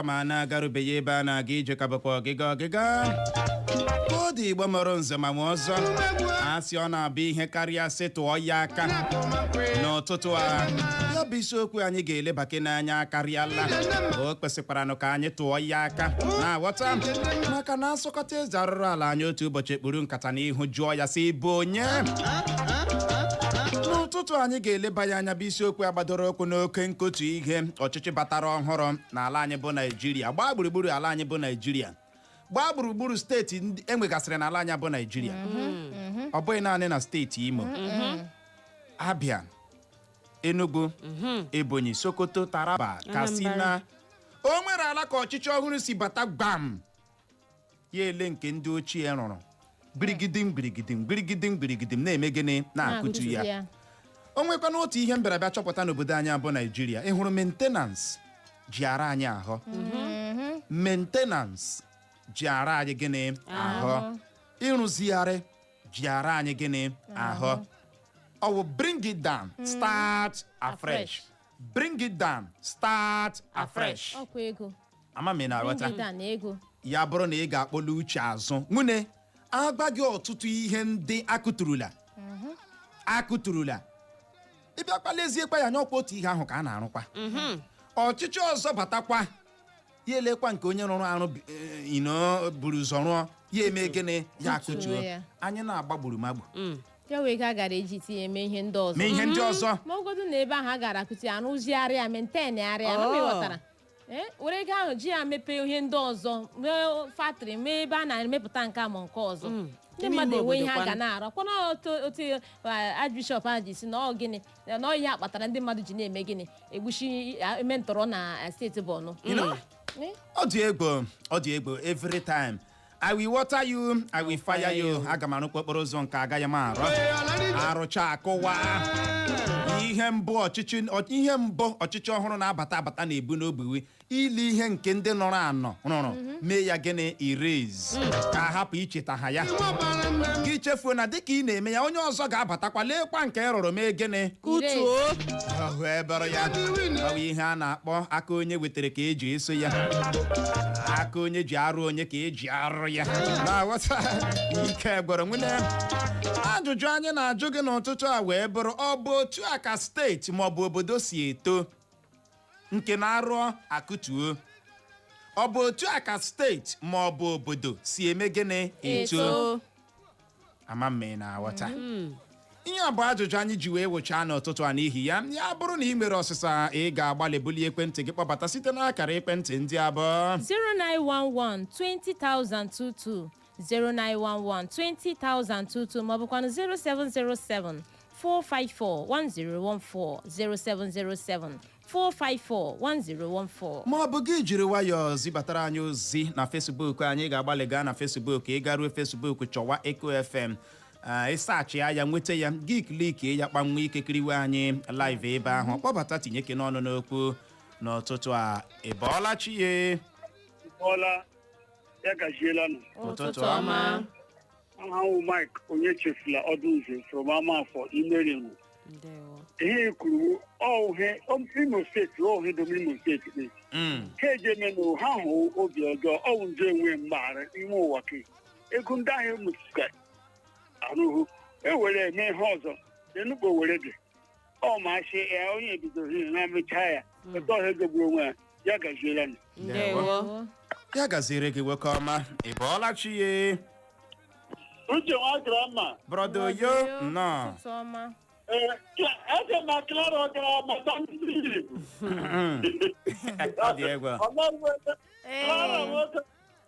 ma a na-agarubeghị ebe a na-aga ije ka bụkwa ọgịga ọ dị Igbo mụrụ nze ma nwe ọzọ a sị ọ na-abụ ihe karịa sị tụọ ya aka n'ụtụtụ a ya bụ isiokwu anyị ga-elebake n'anya akarịala o kwesịkwara ka anyị tụọ ya aka na-aghọta maka na asụkọta eze arụrụ ala anyị otu ụbọchị ekpuru nkata n'ihu jụọ ya sị bụ onye n'ụtụtụ anyị ga-eleba ya anya bụ isiokwu agbadoro okwu n'oke nkutu ihe ọchịchị batara ọhụrụ n'ala anyị bụ Naịjirịa gbaa gburugburu ala anyị bụ Naịjirịa gbaa gburugburu steeti enwegasịrị n'ala anyị bụ Naịjirịa ọ bụghị naanị na steeti Imo Abia Enugu Ebonyi Sokoto Taraba Katsina o nwere ala ka ọchịchị ọhụrụ si bata gbam ya ele nke ndị ochie rụrụ gbirigidim na-eme gịnị na-akụtu ya o nwekwana otu ihe mbịarabịa chọpụta n'obodo anyị bụ Naịjirịa ị hụrụ maintenance ji ara anyị ahụ maintenance ji ara anyị gịnị ahụ ịrụzigharị ji ara anyị gịnị ahụ ọ bụ bring it down start afresh bring it down start afresh ọkwa ego ama m na-aghọta bring it down ego ya bụrụ na ị ga-akpọla uche azụ nwune agba gị ọtụtụ ihe ndị akụturula ịbịakwa leziekwa ya anya ọkwa otu ihe ahụ ka a na-arụkwa ọchịchị ọzọ batakwa ya elekwa nke onye rụrụ arụ buru ụzọ rụọ ya eme gịnị ya akụtuo anyị na-agba gburugburu ya wee ka a gara eji tinye eme ihe ndị ọzọ ma ọgodu na ebe ahụ a gara akụti ya arụzigharịa mentenarịa ghọtara were ego ahụ ji ya mepee ihe ndị ọzọ mee fatịrị mee ebe a na-emepụta nke ma nke ọzọ ndị mmadụ enwe ihe a ga na-arụ kwana otu Archbishop ahụ ji si na ọ gịnị na ọ ihe a kpatara ndị mmadụ ji na-eme gịnị egbuchi eme ntọrọ na steeti Borno ọ dị egbo every time I will water you, I will fire you. Aga m arụkwa okporo ụzọ nke agaghị m arụcha akụwa ihe mbụ ọchịchị ọhụrụ na-abata na-ebu n'ogbewe ili ihe nke ndị nọrọ anọ rụrụ mee ya gịnị erase ka hapụ icheta ha ya gị chefuo na dịka ị na-eme ya onye ọzọ ga-abatakwa leekwa nke rụrụ mee gịnị kutuo ahụ ebere ya ọ bụ ihe a na-akpọ aka onye wetara ka eji eso ya aka onye ji arụ onye ka eji arụ ya na-aghọta ike gwara nwunye ajụjụ anyị na-ajụ gị n'ụtụtụ a wee bụrụ ọ bụ otu a ka steeti maọbụ obodo si eto nke na-arụ akụtuo ọ bụ otu a ka steeti maọbụ obodo si eme gịnị eto ama mme na-aghọta ihe a bụ ajụjụ anyị ji wee wụchaa n'ụtụtụ a n'ihi ya bụrụ na ị nwere ọsịsa ị ga-agbalị bulie ekwentị gị kpọbata site n'akara ekwentị ndị abụọ 0911 20022 0911 20022 maọbụkwanụ 0707 454 1014 0707 454 1014 maọbụ gị jiri nwayọọ zibatara anyị ozi na Facebook anyị ga-agbalị gaa na Facebook ị garuo Facebook chọwa Eko FM ịsaachị ya nweta ya gị klikie ya kpanwe ike kiriwe anyị live ebe ahụ kpọbata tinyeke n'ọnụ n'okwu n'ụtụtụ a ịbọọla chi ya ya gajiela nụ ụtụtụ ọma aha wụ Mike onye chefula ọdụ nze from Amafọ Imerimu ihe kwuru Imo steeti ohe dom Imo steeti ha ejemenụ ha hụ obi ọjọọ ọwụ nje enwe mgbaghara ime ụwa ka ego ndị ahụ emetụta arụhụ ewere eme ihe ọzọ enugbo were dị ọ masị ya onye bidoro na mechaa ya ete ọha egogburu onwe ya gajiela nụ ya gaziri gị nwoke ọma ị bọọla chi ya uche nwa gara mma brọda yo nnọọ eze ma Clara gara mata ndị ọ dị egwu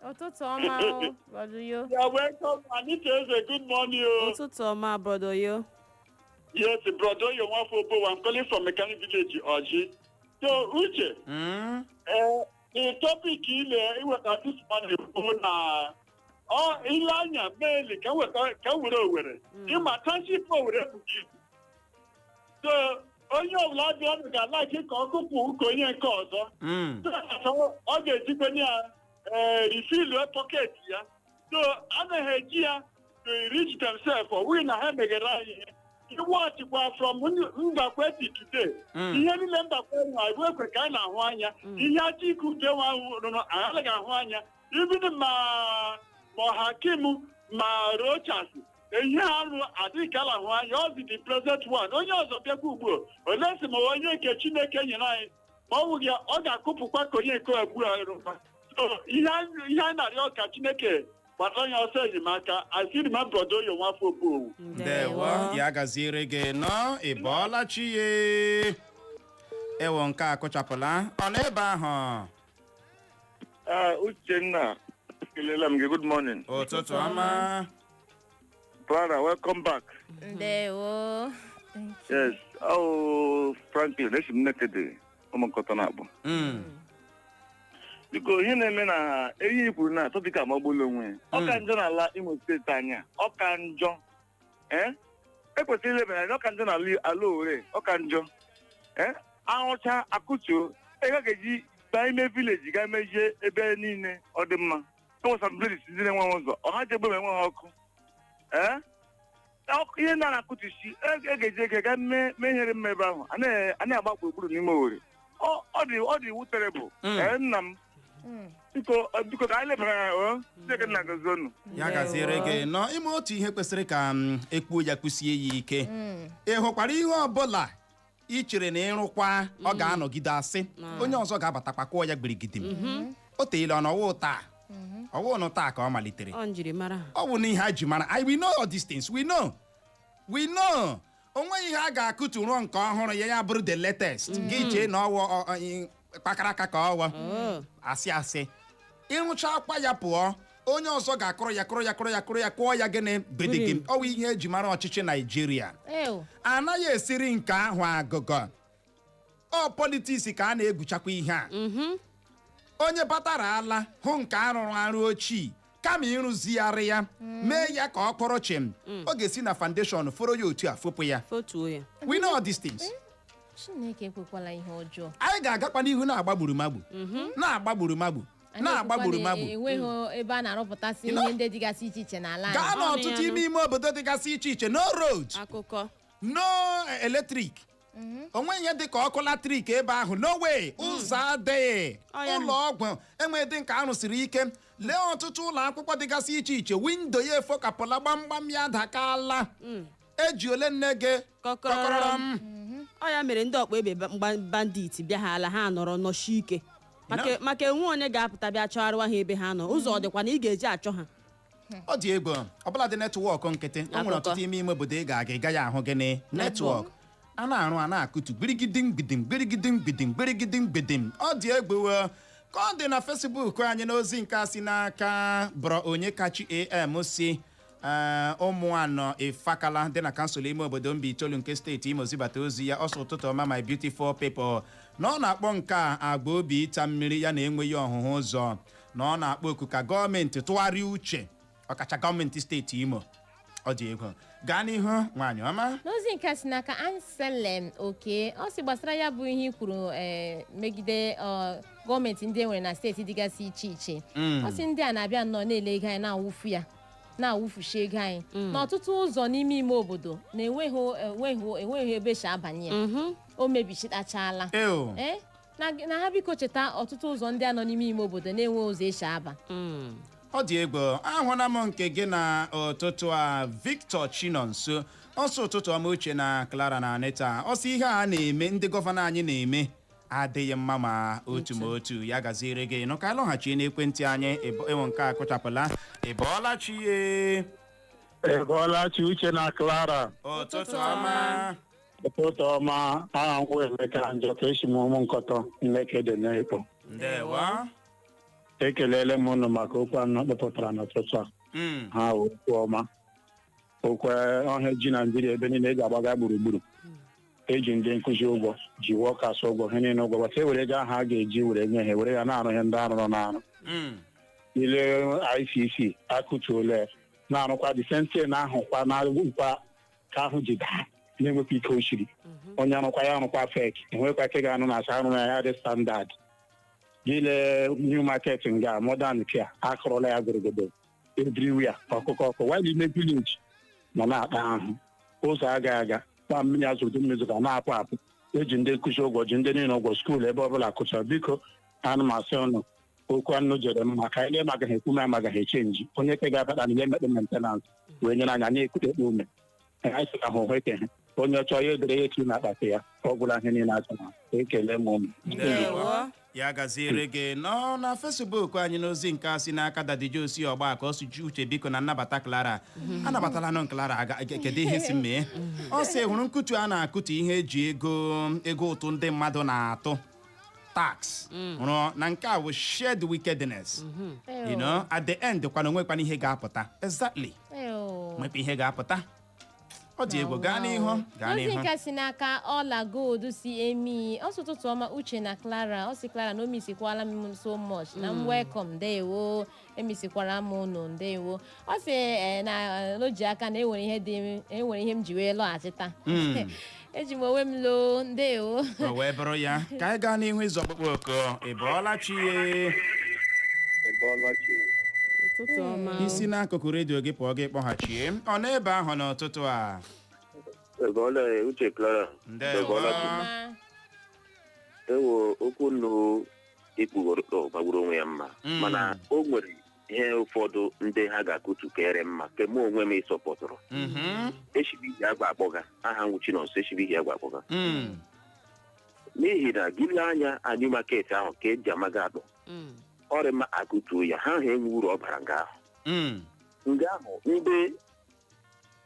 ụtụtụ ọma brother yo. You are welcome. Anita Eze, good morning. Ụtụtụ ọma brother yo. Yes, brother yo, I'm calling from Mechanic Village, Oji. So, Uche, the topic is what this morning na ilanya mainly can we over it. You my township over it. So, onye ọbụla dị ọnụ ga-alaiki ka ọkụkụ konye nke ọzọ. So, ọ ga-ejikwenye ya refill pocket ya. So, anaghị eji ya to reach themselves or we na ha meghere anyị ihe. iwachikwa from Mbakweti today ihe niile Mbakwe na iwu ekwe ka anyị na-ahụ anya ihe Achike nwa rụrụ anaghị ahụ anya ibido ma Hakim ma Rochas ihe arụ adịghị ka ala ahụ anya ọ dị the present one onye ọzọ bịakwa ugbu ole si ma onye nke Chineke nyere anyị ma ọ wụghị ọ ga-akụpụkwa ka onye nke egbu arụba ihe anyị na-arịọ ka Chineke gbata onye ọsọ enyemaka asịrị ma brodo oyo nwafọ obowu ndewo ya gaziere gị nọ ịbọọla chi ya ewo nke a kụchapụla ọ n'ebe ahụ Uchenna, kelela m gị, good morning. ụtụtụ ọma Brother, welcome back. Ndewo. Yes, Franklin, esi m nekede ụmụnkọta na-akpọ. Biko ihe na-eme na ehi kwuru na tọpika ma ọ bụla onwe ọ ka njọ n'ala Imo steeti anya ọ ka njọ ekwesịrị ilebe anya ọ ka njọ n'ala Owere ọ ka njọ ahụcha akụtuo ego ga-eji baa ime vileji ga mejie ebe niile ọ dị mma enwesa vileji ndị na-enweghị ụzọ ọha ji egbe ma enweghị ọkụ ihe na akụtusi ga-eji ege ga mee ihere mma ebe ahụ a na-agba gburugburu n'ime Owere ọ dị iwu terebụl nna m biko ka anyị lebara ya Chineke nna gozi unu ya gaziere gị nọ ime otu ihe kwesịrị ka ekpuo ya kwụsie ya ike ị hụkwara ihe ọbụla ị chere na ịrụkwa ọ ga-anọgide asị onye ọzọ ga-abatakwa kwụọ ya gbirigidi o teela ọnọwụ taa ọwụ taa ka ọ malitere ọ bụ n'ihe a ji mara we know all these things we know onweghị ihe a ga-akụtu rụọ nke ọhụrụ ya bụrụ the latest gị chee na ọwụ kpakara aka ka ọwa asị ịrụcha akwa ya pụọ onye ọzọ ga-akụrụ ya kụọ ya gịnị bedigim ọwụ ihe eji mara ọchịchị Naijiria anaghị esiri nke ahụ agụgọ ọ politiks ka a na-egwuchakwa ihe a onye batara ala hụ nke arụrụ arụ ochie kama ịrụzigharị ya mee ya ka ọ kpọrọ chim ọ ga-esi na foundation foro ya otu a fopụ ya we know all these things. Chineke ekwekwala ihe ọjọọ anyị ga-agakwa n'ihu na-agba gburugburu enweghị ebe a na-arụpụtasị ihe ndị dịgasị iche iche n'ala anyị gaa n'ọtụtụ ime obodo dịgasị iche iche no road no eletrik onwe ihe dị ka ọkụ latrik ebe ahụ no way ụzọ adịghị ụlọ ọgwụ enweghị nke arụsiri ike lee ọtụtụ ụlọ akwụkwọ dịgasị iche iche windo ya efokapụla gbamgbam ya dakala eji ole nne gị kọkọrọ m ọ ya mere ndị ọkpa ebe bandit bịa ha ala ha nọrọ nọchi ike maka enwe onye ga-apụta bịa chọgharịwa ha ebe ha nọ ụzọ ọ dịkwa na ị ga-eji achọ ha ọ dị egwu ọbụla dị netwọk nkịtị o nwere ọtụtụ ime obodo ị ga-aga ị gaghị ahụ gịnị netwọk a na-arụ a na-akụtu gbirigidim gbidim ọ dị egwu ka ọ dị na Facebook anyị n'ozi nke a si n'aka bụrụ onye kachi am si ụmụanọ Ifakala dị na kansụl ime obodo Mbaitolu nke steeti Imo zibata ozi ya ọsọ ụtụtụ ọma my beautiful people na ọ na-akpọ nke a agba obi ịta mmiri ya na enweghị ọhụhụ ụzọ na ọ na-akpọ oku ka gọọmenti tụgharịa uche ọkacha gọọmenti steeti Imo ọ dị ego gaa n'ihu nwaanyị ọma n'ozi nke si n'aka Anselm Oke ọ sị gbasara ya bụ ihe i kwuru megide gọọmenti ndị enwere na steeti dịgasị iche iche ọ sị ndị a na-abịa nnọọ na-ele ego anyị na-awụfushi ego anyị n'ọtụtụ ụzọ n'ime ime obodo na-enweghị ebe si abanye ya o mebichitachala na ha biko cheta ọtụtụ ụzọ ndị a nọ n'ime ime obodo na-enwe ụzọ esi aba ọ dị egwu ahụla m nke gị na ụtụtụ a Victor Chinonso ọsọ ụtụtụ ọma uche na Clara na Anita ọsọ ihe a na-eme ndị gọvanọ anyị na-eme adịghị mma ma otu ya gaziere gị nụ ka alọghachi n'ekwentị anyị enwe nke a kụchapụla ịbọọla chi uche na Clara ụtụtụ ọma aha nkwụ Emeka njọ ka esi m ụmụ nkọtọ mmekede na-ekpo ndewo ekelele m ụnụ maka okwu anọ kpọpụtara n'ụtụtụ a ha okwu ọma okwe ọhịa ji Naijiria ebe niile eji agbaga gburugburu eji ndị nkụzi ụgwọ ji wọkas ụgwọ ha niile ụgwọ bata ewere ego ahụ a ga-eji were nye ha were ya na-arụ ihe ndị arụrụ na-arụ ile ICC akụtuole na-arụkwa disenti na-ahụkwa na-agwụkwa ka ahụ ji daa na-enwekwa ike ochiri onye arụkwa ya arụkwa fek enwekwa ike ga-anụ na asa arụrụ ya dị standard gile new market nga modern care akụrụla ya gorogodo everywhere ọkụkọ ọkụ while ime village nọ na-akpa ahụ ụzọ agaghị aga gba mmiri azụ udu mmiri zụta na-apụ apụ eji ndị nkụzi ụgwọ ji ndị niile ụgwọ skuulu ebe ọbụla kụchara biko ana m asị ụnụ okwu anụ jere mma ka anyị magaghị ekwu ma amagaghị echenji onye ke ga-abata na ihe mekpe mentenans wee nyere anya na-ekute ume anyị sị ahụhụ ekehe onye chọọ ya edere ya etu na akpati ya ka ọ gwụla ihe niile achọ na ekele m ụmụ ya gaziere gị nọ na Facebook anyị n'ozi nke a si n'aka Daddy Osi ọgba ka ọ si ju uche biko na nnabata Clara anabatala nọ Clara kedu ihe si mee ọ sị hụrụ nkutu a na-akụtu ihe eji ego ụtụ ndị mmadụ na-atụ tax rụọ na nke a bụ shared wickedness you know at the end kwana onwekwana ihe ga-apụta exactly nwekwa ihe ga-apụta ọ dị egwu gaa n'ihu ozi nke si n'aka Ọla Gold si emi ọtụtụ ọma Uche na Clara ọ sị Clara na o misikwala m so much na m welcome ndewo emisikwara m unu ndewo ọ sị na oji aka na enwere ihe m ji wee lọghachita eji m onwe m loo ndewo o wee bụrụ ya ka anyị gaa n'ihu ịzụ ọkpụkpọ oko ị bọọla chi isi n'akụkụ redio gị pụọ gị kpọghachie ọ n'ebe ahụ n'ụtụtụ a Uche Clara ndewo ewo okwu nnu ikpugoro gbagburu onwe ya mma mana o nwere ihe ụfọdụ ndị ha ga-akụtu kere mma ke mụ onwe m ịsọpụtụrụ echibighị agwa akpọga aha nwuchi nọnso echibighị agwa akpọga n'ihi na gịle anya anyị maket ahụ ka eji amaga akpọ ọrịa akụtuo ya ha enwe uru ọ bara nga ahụ nga ahụ ndị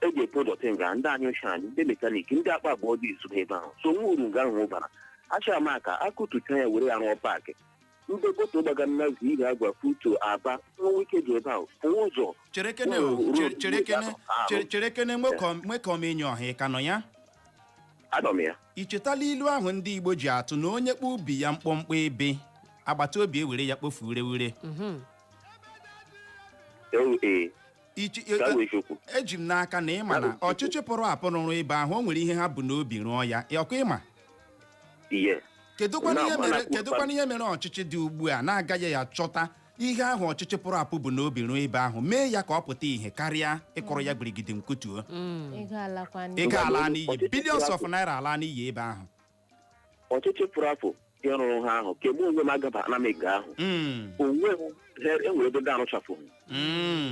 eji eprodọtị nga ndị anyị ochie ndị mekaniki ndị akpa abụọ dị izu n'ebe ahụ so nwe uru nga ahụ ụbara achọrọ m aka akụtucha ya were ya rụọ paakị ndị moto gbaga mmazi ihe agwa futo aba nwa ike dị ebe ahụ pụọ ụzọ cherekene nwekọm enyi ọha ka nọ ya anọ m ya ị chetala ilu ahụ ndị Igbo ji atụ na onye kpụ ubi ya mkpọmkpọ ebe agbata obi ewere ya kpofu ure eji m n'aka na ịma na ọchịchị pụrụ apụ rụrụ ebe ahụ o nwere ihe ha bụ n'obi rụọ ya ọkwa ịma kedụkwana ihe mere ọchịchị dị ugbu a na-agaghị ya chọta ihe ahụ ọchịchị pụrụ apụ bụ n'obi rụọ ebe ahụ mee ya ka ọ pụta ihe karịa ịkọrọ ya gbirigide nkutuo ego ala n'iyi billions of naira ala n'iyi ebe ahụ ọchịchị pụrụ apụ ịrụrụ ha ahụ kemgbe onwe m agaba na mega ahụ onwe enwere ebe ndị arụchapụghị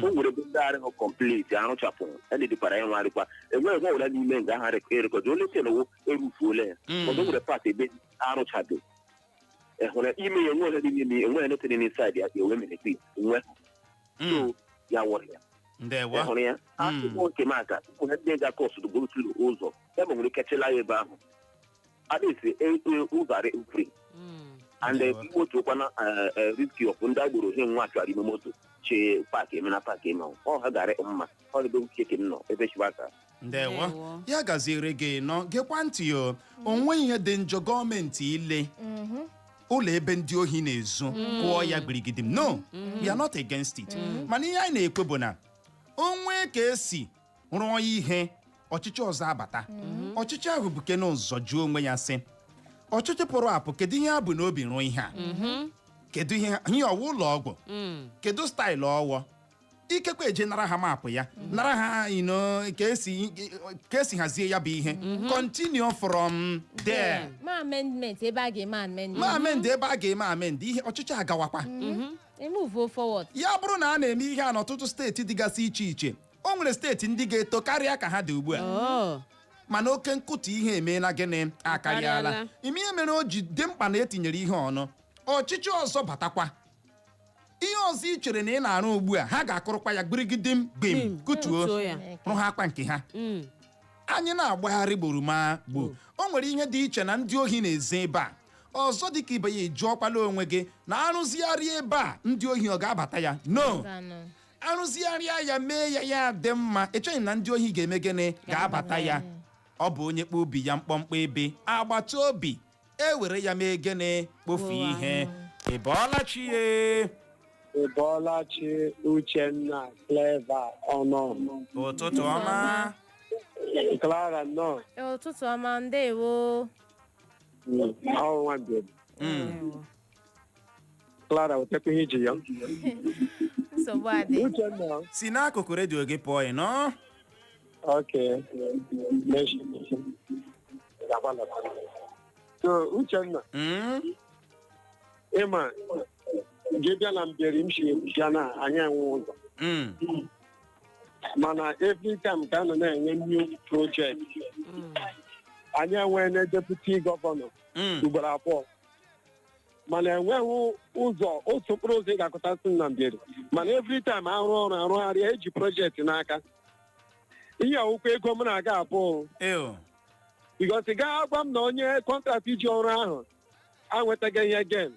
o nwere ebe ndị arịhụ kọmpliti arụchapụghị ededịkwara ya nwarịkwa enweghị nwa nwere n'ime nga ha erekọdụ ole tenewo erufuola ya ọdụ nwere paati ebe arụchabe hụrụ ime ya enwe ole dị n'ime enweghị netere n'insaid ya enwe menekwi nwe so ya wụrụ ya hụrụ ya akụkọ nke m aka nwere ndị ga kọsụ gotulu ụzọ ebe nwere kechela ya ebe ahụ adịsị ụzarị free and moto kwana riski of ndị agboro he nwa chọrọ ime moto chee paakị eme na paakị eme ọ ha gara mma ọ dị ebe uche m nọ ebe chibaka ndewo ya gaziere gị nọ gekwa ntị o onwe ihe dị njọ gọọmenti ile ụlọ ebe ndị ohi na-ezu kụọ ya gbirigide m no we are not against it mana ihe anyị na-ekwe bụ na onwe ka esi rụọ ihe ọchịchị ọzọ abata ọchịchị ahụ bụ kene ụzọ jụọ onwe ya sị ọchịchị pụrụ apụ kedu ihe ha bụ n'obi rụọ ihe a kedu ihe ọwa ụlọ ọgwụ kedu staịlụ ọwọ ikekwe eje nara ha maapụ ya nara ha ka esi hazie ya bụ ihe continue from there ma amendment ebe a ga-eme amend ihe ọchịchị agawakwa move forward ya bụrụ na a na-eme ihe a n'ọtụtụ steeti dịgasị iche iche o nwere steeti ndị ga-eto karịa ka ha dị ugbu a mana oke nkụtu ihe emeela gịnị akarịala ime ihe mere o ji dị mkpa na etinyere ihe ọnụ ọchịchị ọzọ batakwa ihe ọzọ ị chere na ị na-arụ ugbu a ha ga-akụrụkwa ya gbirigide gbim kutuo rụ ha akpa nke ha anyị na-agbagharị gboruma gbo o nwere ihe dị iche na ndị ohi na-eze ebe a ọzọ dịka ibe ya eji ọkwala onwe gị na arụzigharị ebe a ndị ohi ọ ga-abata ya no arụzigharịa ya mee ya dị mma echeghị na ndị ohi ga-eme gịnị ga-abata ya ọ bụ onye kpụ obi ya mkpọmkpọ ebe agbata obi ewere ya mee gịnị kpofu ihe Ịbọọlachi Uchenna Clever ọnọ ụtụtụ ọma Clara nọ ụtụtụ ọma ndewo ọnwa bịara Clara wetakwa ihe iji ya nsogbu adị Uchenna si n'akụkụ redio gị pụọ ị nọ Okay. So, Uchenna, ịma gị bịa na mberi m si bịa na anyị enwe ụzọ. Mana every time ka a nọ na-enwe new project, anyị enwe na deputy gọvanọ ugboro abụọ. Mana enweghị ụzọ otu mkpụrụ ụzọ ị ga-akọtasị na mberi. Mana every time arụ ọrụ arụgharịa eji projekti n'aka. Ihe ọwụkwa ego m na-aga abụọ. Because ị gaghị agwa m na onye kọntraktị iji ọrụ ahụ anwetaghị ihe gen.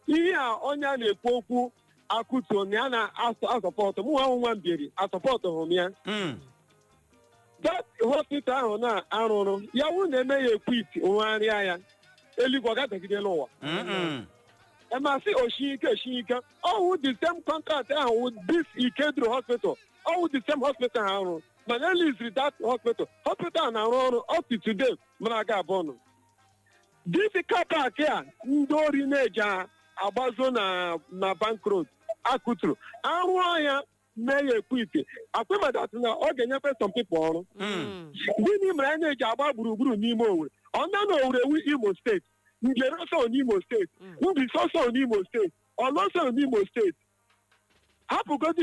Ihe a onye a na-ekwu okwu akutuo na ya na-asọpọtụ mụ nwa mberi asọpọtụ hụ m ya. Dat hospital ahụ na-arụrụ ya wụ na-eme ya ekwit nwegharịa ya eluigwe ọ gadagidela ụwa. Emasị oshi ike ọwụ the same contract ahụ this Ikedro hospital ọwụ the same hospital ha arụ mana eliziri that hospital na-arụ ọrụ up to today mana aga abụọ. This car park a ndị ori na-eji agbazo na bank road akụtụrụ arụọ ya mee ya ekwite akwemadatị na ọ ga-enyefe some people ọrụ. Gịnị mere anyị na-eji agba gburugburu n'ime Owerri ọna na Owerri ewu Imo steeti ngeroso n'Imo steeti mbisoso n'Imo steeti ọlọso n'Imo steeti hapụgodi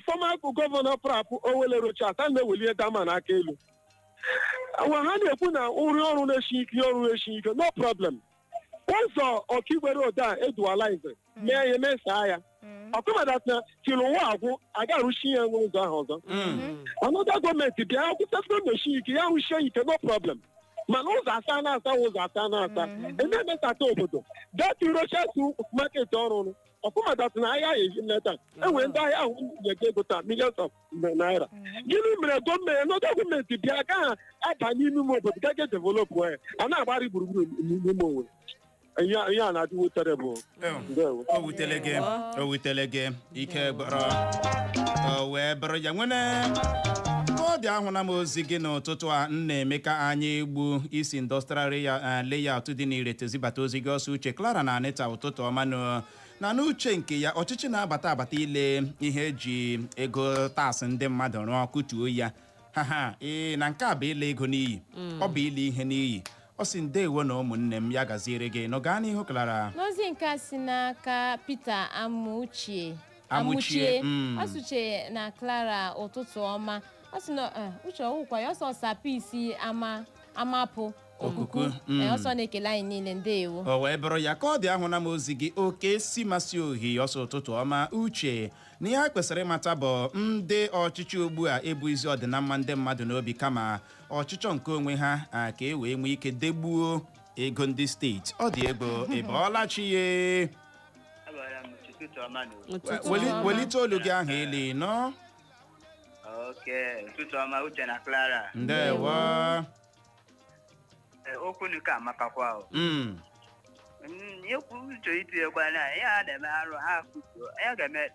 former gọvanọ prapụ Owele Rochas a na-eweli dama n'aka elu ha na-ekwu na nri ọrụ na-eshi ike no problem. Ụzọ ọkaigwe road a edualize mee ya emesaa ya ọkụmadat na tiri ụwa agwụ aga arụchi ya n'ụzọ ahụ ọzọ. Anọda gọọmenti bịa akwụsịsị na-eshi ike ya rụchie ike no problem. Mana ụzọ asa na-asa eme emesata obodo dati Rochas market ọrụ ọkụmadat na ahịa eji nleta enwere ndị ahịa ahụ na-ege ego taa millions of naira. Gịnị mere anọda gọọmenti bịa agaghị aba n'ime obodo gaga develop ya a na-agbari gburugburu n'ime Owerri. Ihe a na-adị wutere bụ o wutele gị ike gbọrọ wee bụrụ ya nwere ọ dị ahụ na m ozi gị n'ụtụtụ a Nnaemeka anyị egbu isi industrial layout dị n'Irete zibata ozi gị ọsọ Uche Clara na Anita ụtụtụ ọma na n'uche nke ya ọchịchị na-abata ile ihe eji ego taasị ndị mmadụ rụọ kutuo ya na nke a bụ ile ego n'iyi ọ bụ ile ihe n'iyi. Ọ sị ndeewo na ụmụnne m ya gaziere gị nọ gaa n'ihu Clara. N'ozi nke a si n'aka Peter Amuchie ọ sụche na Clara ụtụtụ ọma ọ sị na uche ọwụkwa ya ọsọ sapụ isi amapụ okuku ọsọ na-ekele anyị niile ndeewo. O wee bụrụ ya ka ọ dị ahụ na m ozi gị oke si masị ohi ọsọ ụtụtụ ọma Uche na ihe a kwesịrị ịmata bụ ndị ọchịchị ugbu a ebughịzi ọdịnamma ndị mmadụ n'obi kama ọchịchọ nke onwe ha ka e wee nwee ike degbuo ego ndị steeti. Ọ dị ego ịbọọlachiye welite olu gị ahụ eli nọ. Ụtụtụ ọma Uche na Clara. Ndewo. Okwu nke amakakwa ekwu uche itinyekwa na ya na-eme arụ ha kutuo ya ga-eme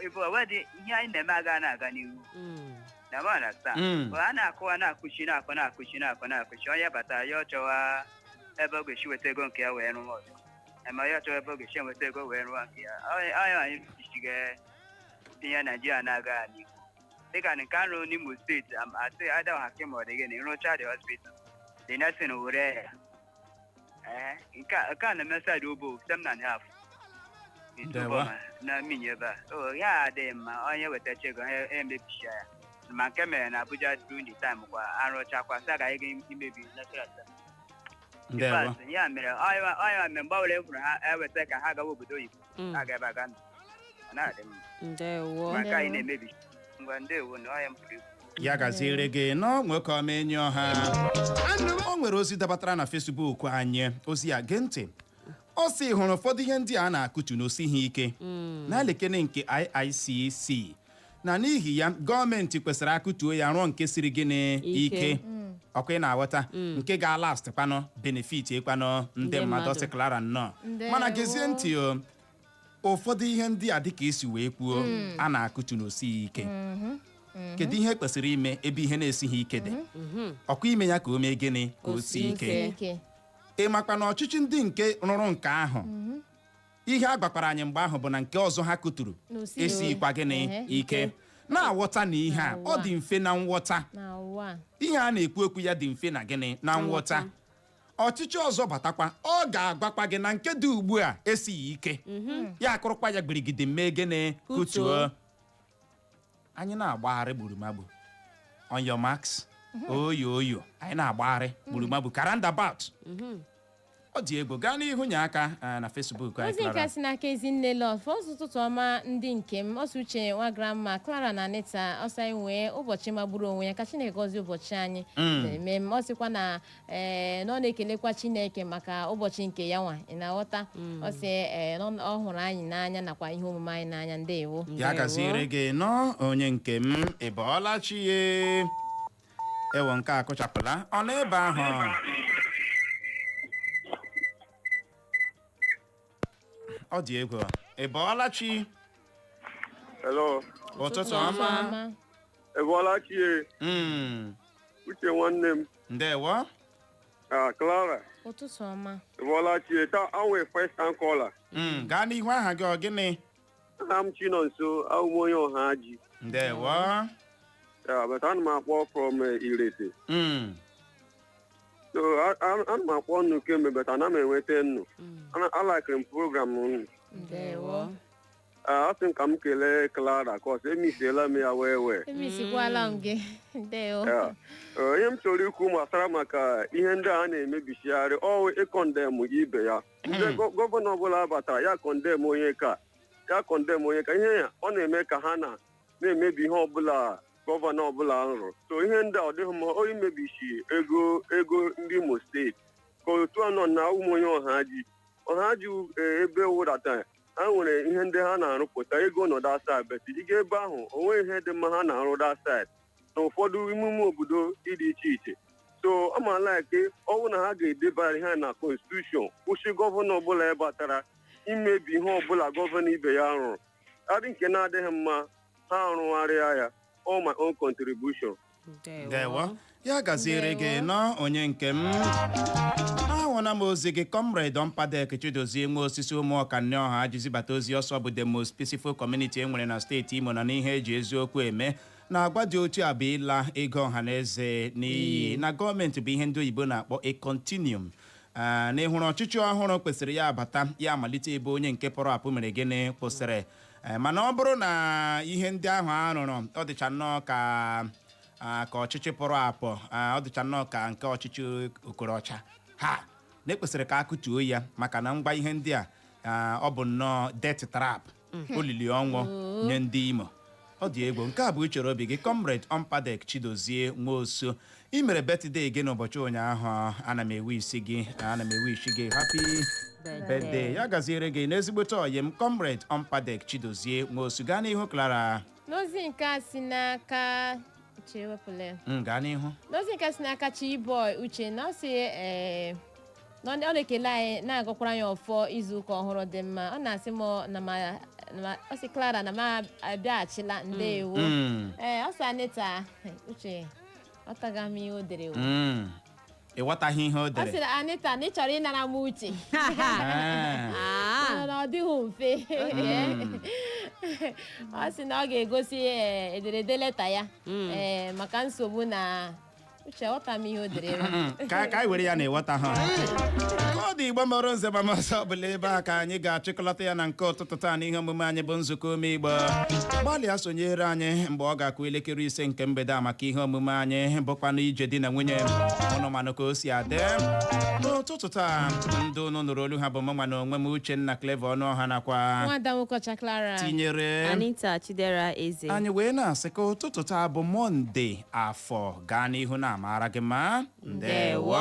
ebe ọwedị ihe anyị na-eme aga n'ihu na mana taa a na-akụwa na-akụchi na-akụchi onye batara ya ọ chọwa ebe ọ ga-esi weta ego nke ya wee rụọ ọzọ ema ya chọwa ebe ọ ga-esi weta ego wee rụọ nke ya onye anyị fichiga ihe Naijiria na-aga n'ihu dịka nke a rụrụ n'Imo steeti asị Adawa Hakim ọ dị gị na ịrụcha the hospital the nursing were ya nke a na-eme saịdị obo 7.5 na minye ebe a ya adịghị mma onye wetacha ego emebicha ya ma nke mere na Abuja during the time kwa arụchakwa sị agaghị imebi ya mere onye mgbe ọbụla e kwuru ha eweta ka ha gawa obodo oyibo aga ebe aga na-adị mma maka anyị na-emebi ngwa ndewo na onye mpụrụ ya gaziere gị nwoke ọma enyi ọha. O nwere ozi dabatara na Facebook anyị ozi ya gee ntị. Ọ sị hụrụ ụfọdụ ihe ndị a na-akụtu n'osighị ike na elekere nke IICC na n'ihi ya gọọmenti kwesịrị akụtuo ya rụọ nke siri gịnị ike ọkwa ị na-aghọta nke ga-alast kwanụ benefit ekwanụ ndị mmadụ. Sị Clara nnọọ mana gezie ntị ụfọdụ ihe ndị a dịka isi wee kwuo a na-akụtu n'osighi ike kedu ihe kwesịrị ime ebe ihe na-esighị ike dị ọkwa ime ya ka o mee gịnị ka o sie ike. Ị makwa na ọchịchị ndị nke rụrụ nke ahụ ihe a gbakwara anyị mgbe ahụ bụ na nke ọzọ ha kụturu esikwa gịnị ike na-aghọta na ihe a ọ dị mfe na nghọta ihe a na-ekwu okwu ya dị mfe na gịnị na nghọta ọchịchị ọzọ batakwa ọ ga-agwakwa gị na nke dị ugbu a esighị ike ya akụrụkwa ya gbirigide mee gịnị kutuo anyị na-agbagharị gburugburu on your marks oyo anyị na-agbagharị gburugburu roundabout ọ dị egwu gaa n'ihu nye aka na Facebook anyị ozi nke si n'aka Ezinne Love ọsụ ụtụtụ ọma ndị nke m ọsụ uche nwa grandma Clara na Anita ọsọ anyị nwee ụbọchị magburu onwe ya ka Chineke gọzie ụbọchị anyị na-eme m ọ sịkwa na ọ na-ekelekwa Chineke maka ụbọchị nke ya nwa ị na-aghọta ọ sị ọ hụrụ anyị n'anya nakwa ihe omume anyị n'anya ndewo ya gaziere gị nọ onye nke m ị bọọla chi ya ewo nke a kụchapụla ọ na ebe ahụ ọ dị egwu ị bọọla chi hello ụtụtụ ọma ị bọọla chi uche nwanne m ndewo Clara ụtụtụ ọma ị bọọla chi taa anwe first time caller gaa n'ihu aha gị ọ gịnị aha m Chinonso ahụ m onye ọha ji ndewo but ana m akpọ from Irete so ana m akpọ nnu kemgbe but ana m enweta nnu alakịrị m program unu ndewo asị m ka m kelee Clara kos emisiela m ya wee emisikwala m gị ndewo ihe m chọrọ ikwu gbasara maka ihe ndị a na-emebisiarị ọwụ ịkọndem ibe ya ndị gọvanọ ọbụla batara ya kọndem onye ka ihe ya ọ na-eme ka ha na-emebi ihe ọbụla gọvanọ ọbụla rụrụ so ihe ndị a ọ dịghị mma onye mebisi ego ndị Imo steeti ka otu anọ na ụmụ onye ọha ji ebe wụdata ha nwere ihe ndị ha na-arụpụta ego nọ dasaid bet ịga ebe ahụ onwe ihe dị mma ha na-arụ dasaid na ụfọdụ ime obodo dị iche iche so ọ maala ike ọnwụ na ha ga-edebara ihe na konstitushọn kwụsị gọvanọ ọbụla batara imebi ihe ọbụla gọvanọ ibe ya rụrụ adị nke na-adịghị mma ha arụgharịa ya all my own contribution. Ndewo ya gaziere gị nọ onye nke m ahụna m ozi gị Comrade Mpadek Chidozie nwe osisi ụmụọka nne ọha jizibata ozi ọsọ bụ the most peaceful community enwere na steeti Imo na n'ihe eji eziokwu eme na agwa dị otu a bụ ịla ego ọhaneze n'iyi na gọọmenti bụ ihe ndị oyibo na-akpọ a continuum na ịhụrụ ọchịchị ọhụrụ kwesịrị ya abata ya amalite ebe onye nke pụrụ apụ mere gịnị kwụsịrị mana ọ bụrụ na ihe ndị ahụ arụrụ ọ dịcha nnọọ ka ọchịchị pụrụ apụ ọ dịcha nnọọ ka nke ọchịchị Okorocha ha na-ekwesịrị ka akụtuo ya maka na ngwa ihe ndị a ọ bụ nnọọ death trap olili ọnwụ nye ndị Imo ọ dị egwu nke a bụ uchoro obi gị Comrade Mpadek Chidozie Nwosu ị mere birthday gị n'ụbọchị ụnyaahụ ana m ewe isi gị happy birthday ya gaziere gị n'ezigbote ọyị m Comrade Mpadek Chidozie Nwosu gaa n'ihu Clara n'ozi nke a si n'aka gaa n'ihu n'ozi nke a si n'aka Chiboy Uche na ọ sị ọ na-ekele anyị na-agọkwara anyị ọfọ izuụka ọhụrụ dị mma ọ na-asị m ọ sị Clara na m abịaghachila ndewo ọ sị Anita Uche ọtaga m ihe o dere ịghọtaghị ihe o dere ọ sị Anita na ị chọrọ ịnara m uche na ọ dịghị mfe ọ sị na ọ ga-egosi ederede leta ya maka nsogbu na uche ọta m ihe o dere ka anyị were ya na ịghọta ha ọ dị Igbo mọrọ nze ma ọzọ ọbụla ebe a ka anyị ga-achịkọlata ya na nke ụtụtụ taa n'ihe omume anyị bụ nzukọ ome Igbo gbalịa sonyere anyị mgbe ọ ga-akụ elekere 5 nke mgbede a maka ihe omume anyị bụkwanụ ije di na nwunye ọnụmanụ ka o si adị n'ụtụtụ taa ndị unu nụrụ olu ha bụ mụnwa na onwe m Uchenna Clever Ọnụọha nakwa Nwada Nwokocha Clara tinyere Anita Chidera Eze anyị wee na-asị ka ụtụtụ taa bụ Mọnde afọ gaa n'ihu na amara gị ma ndewo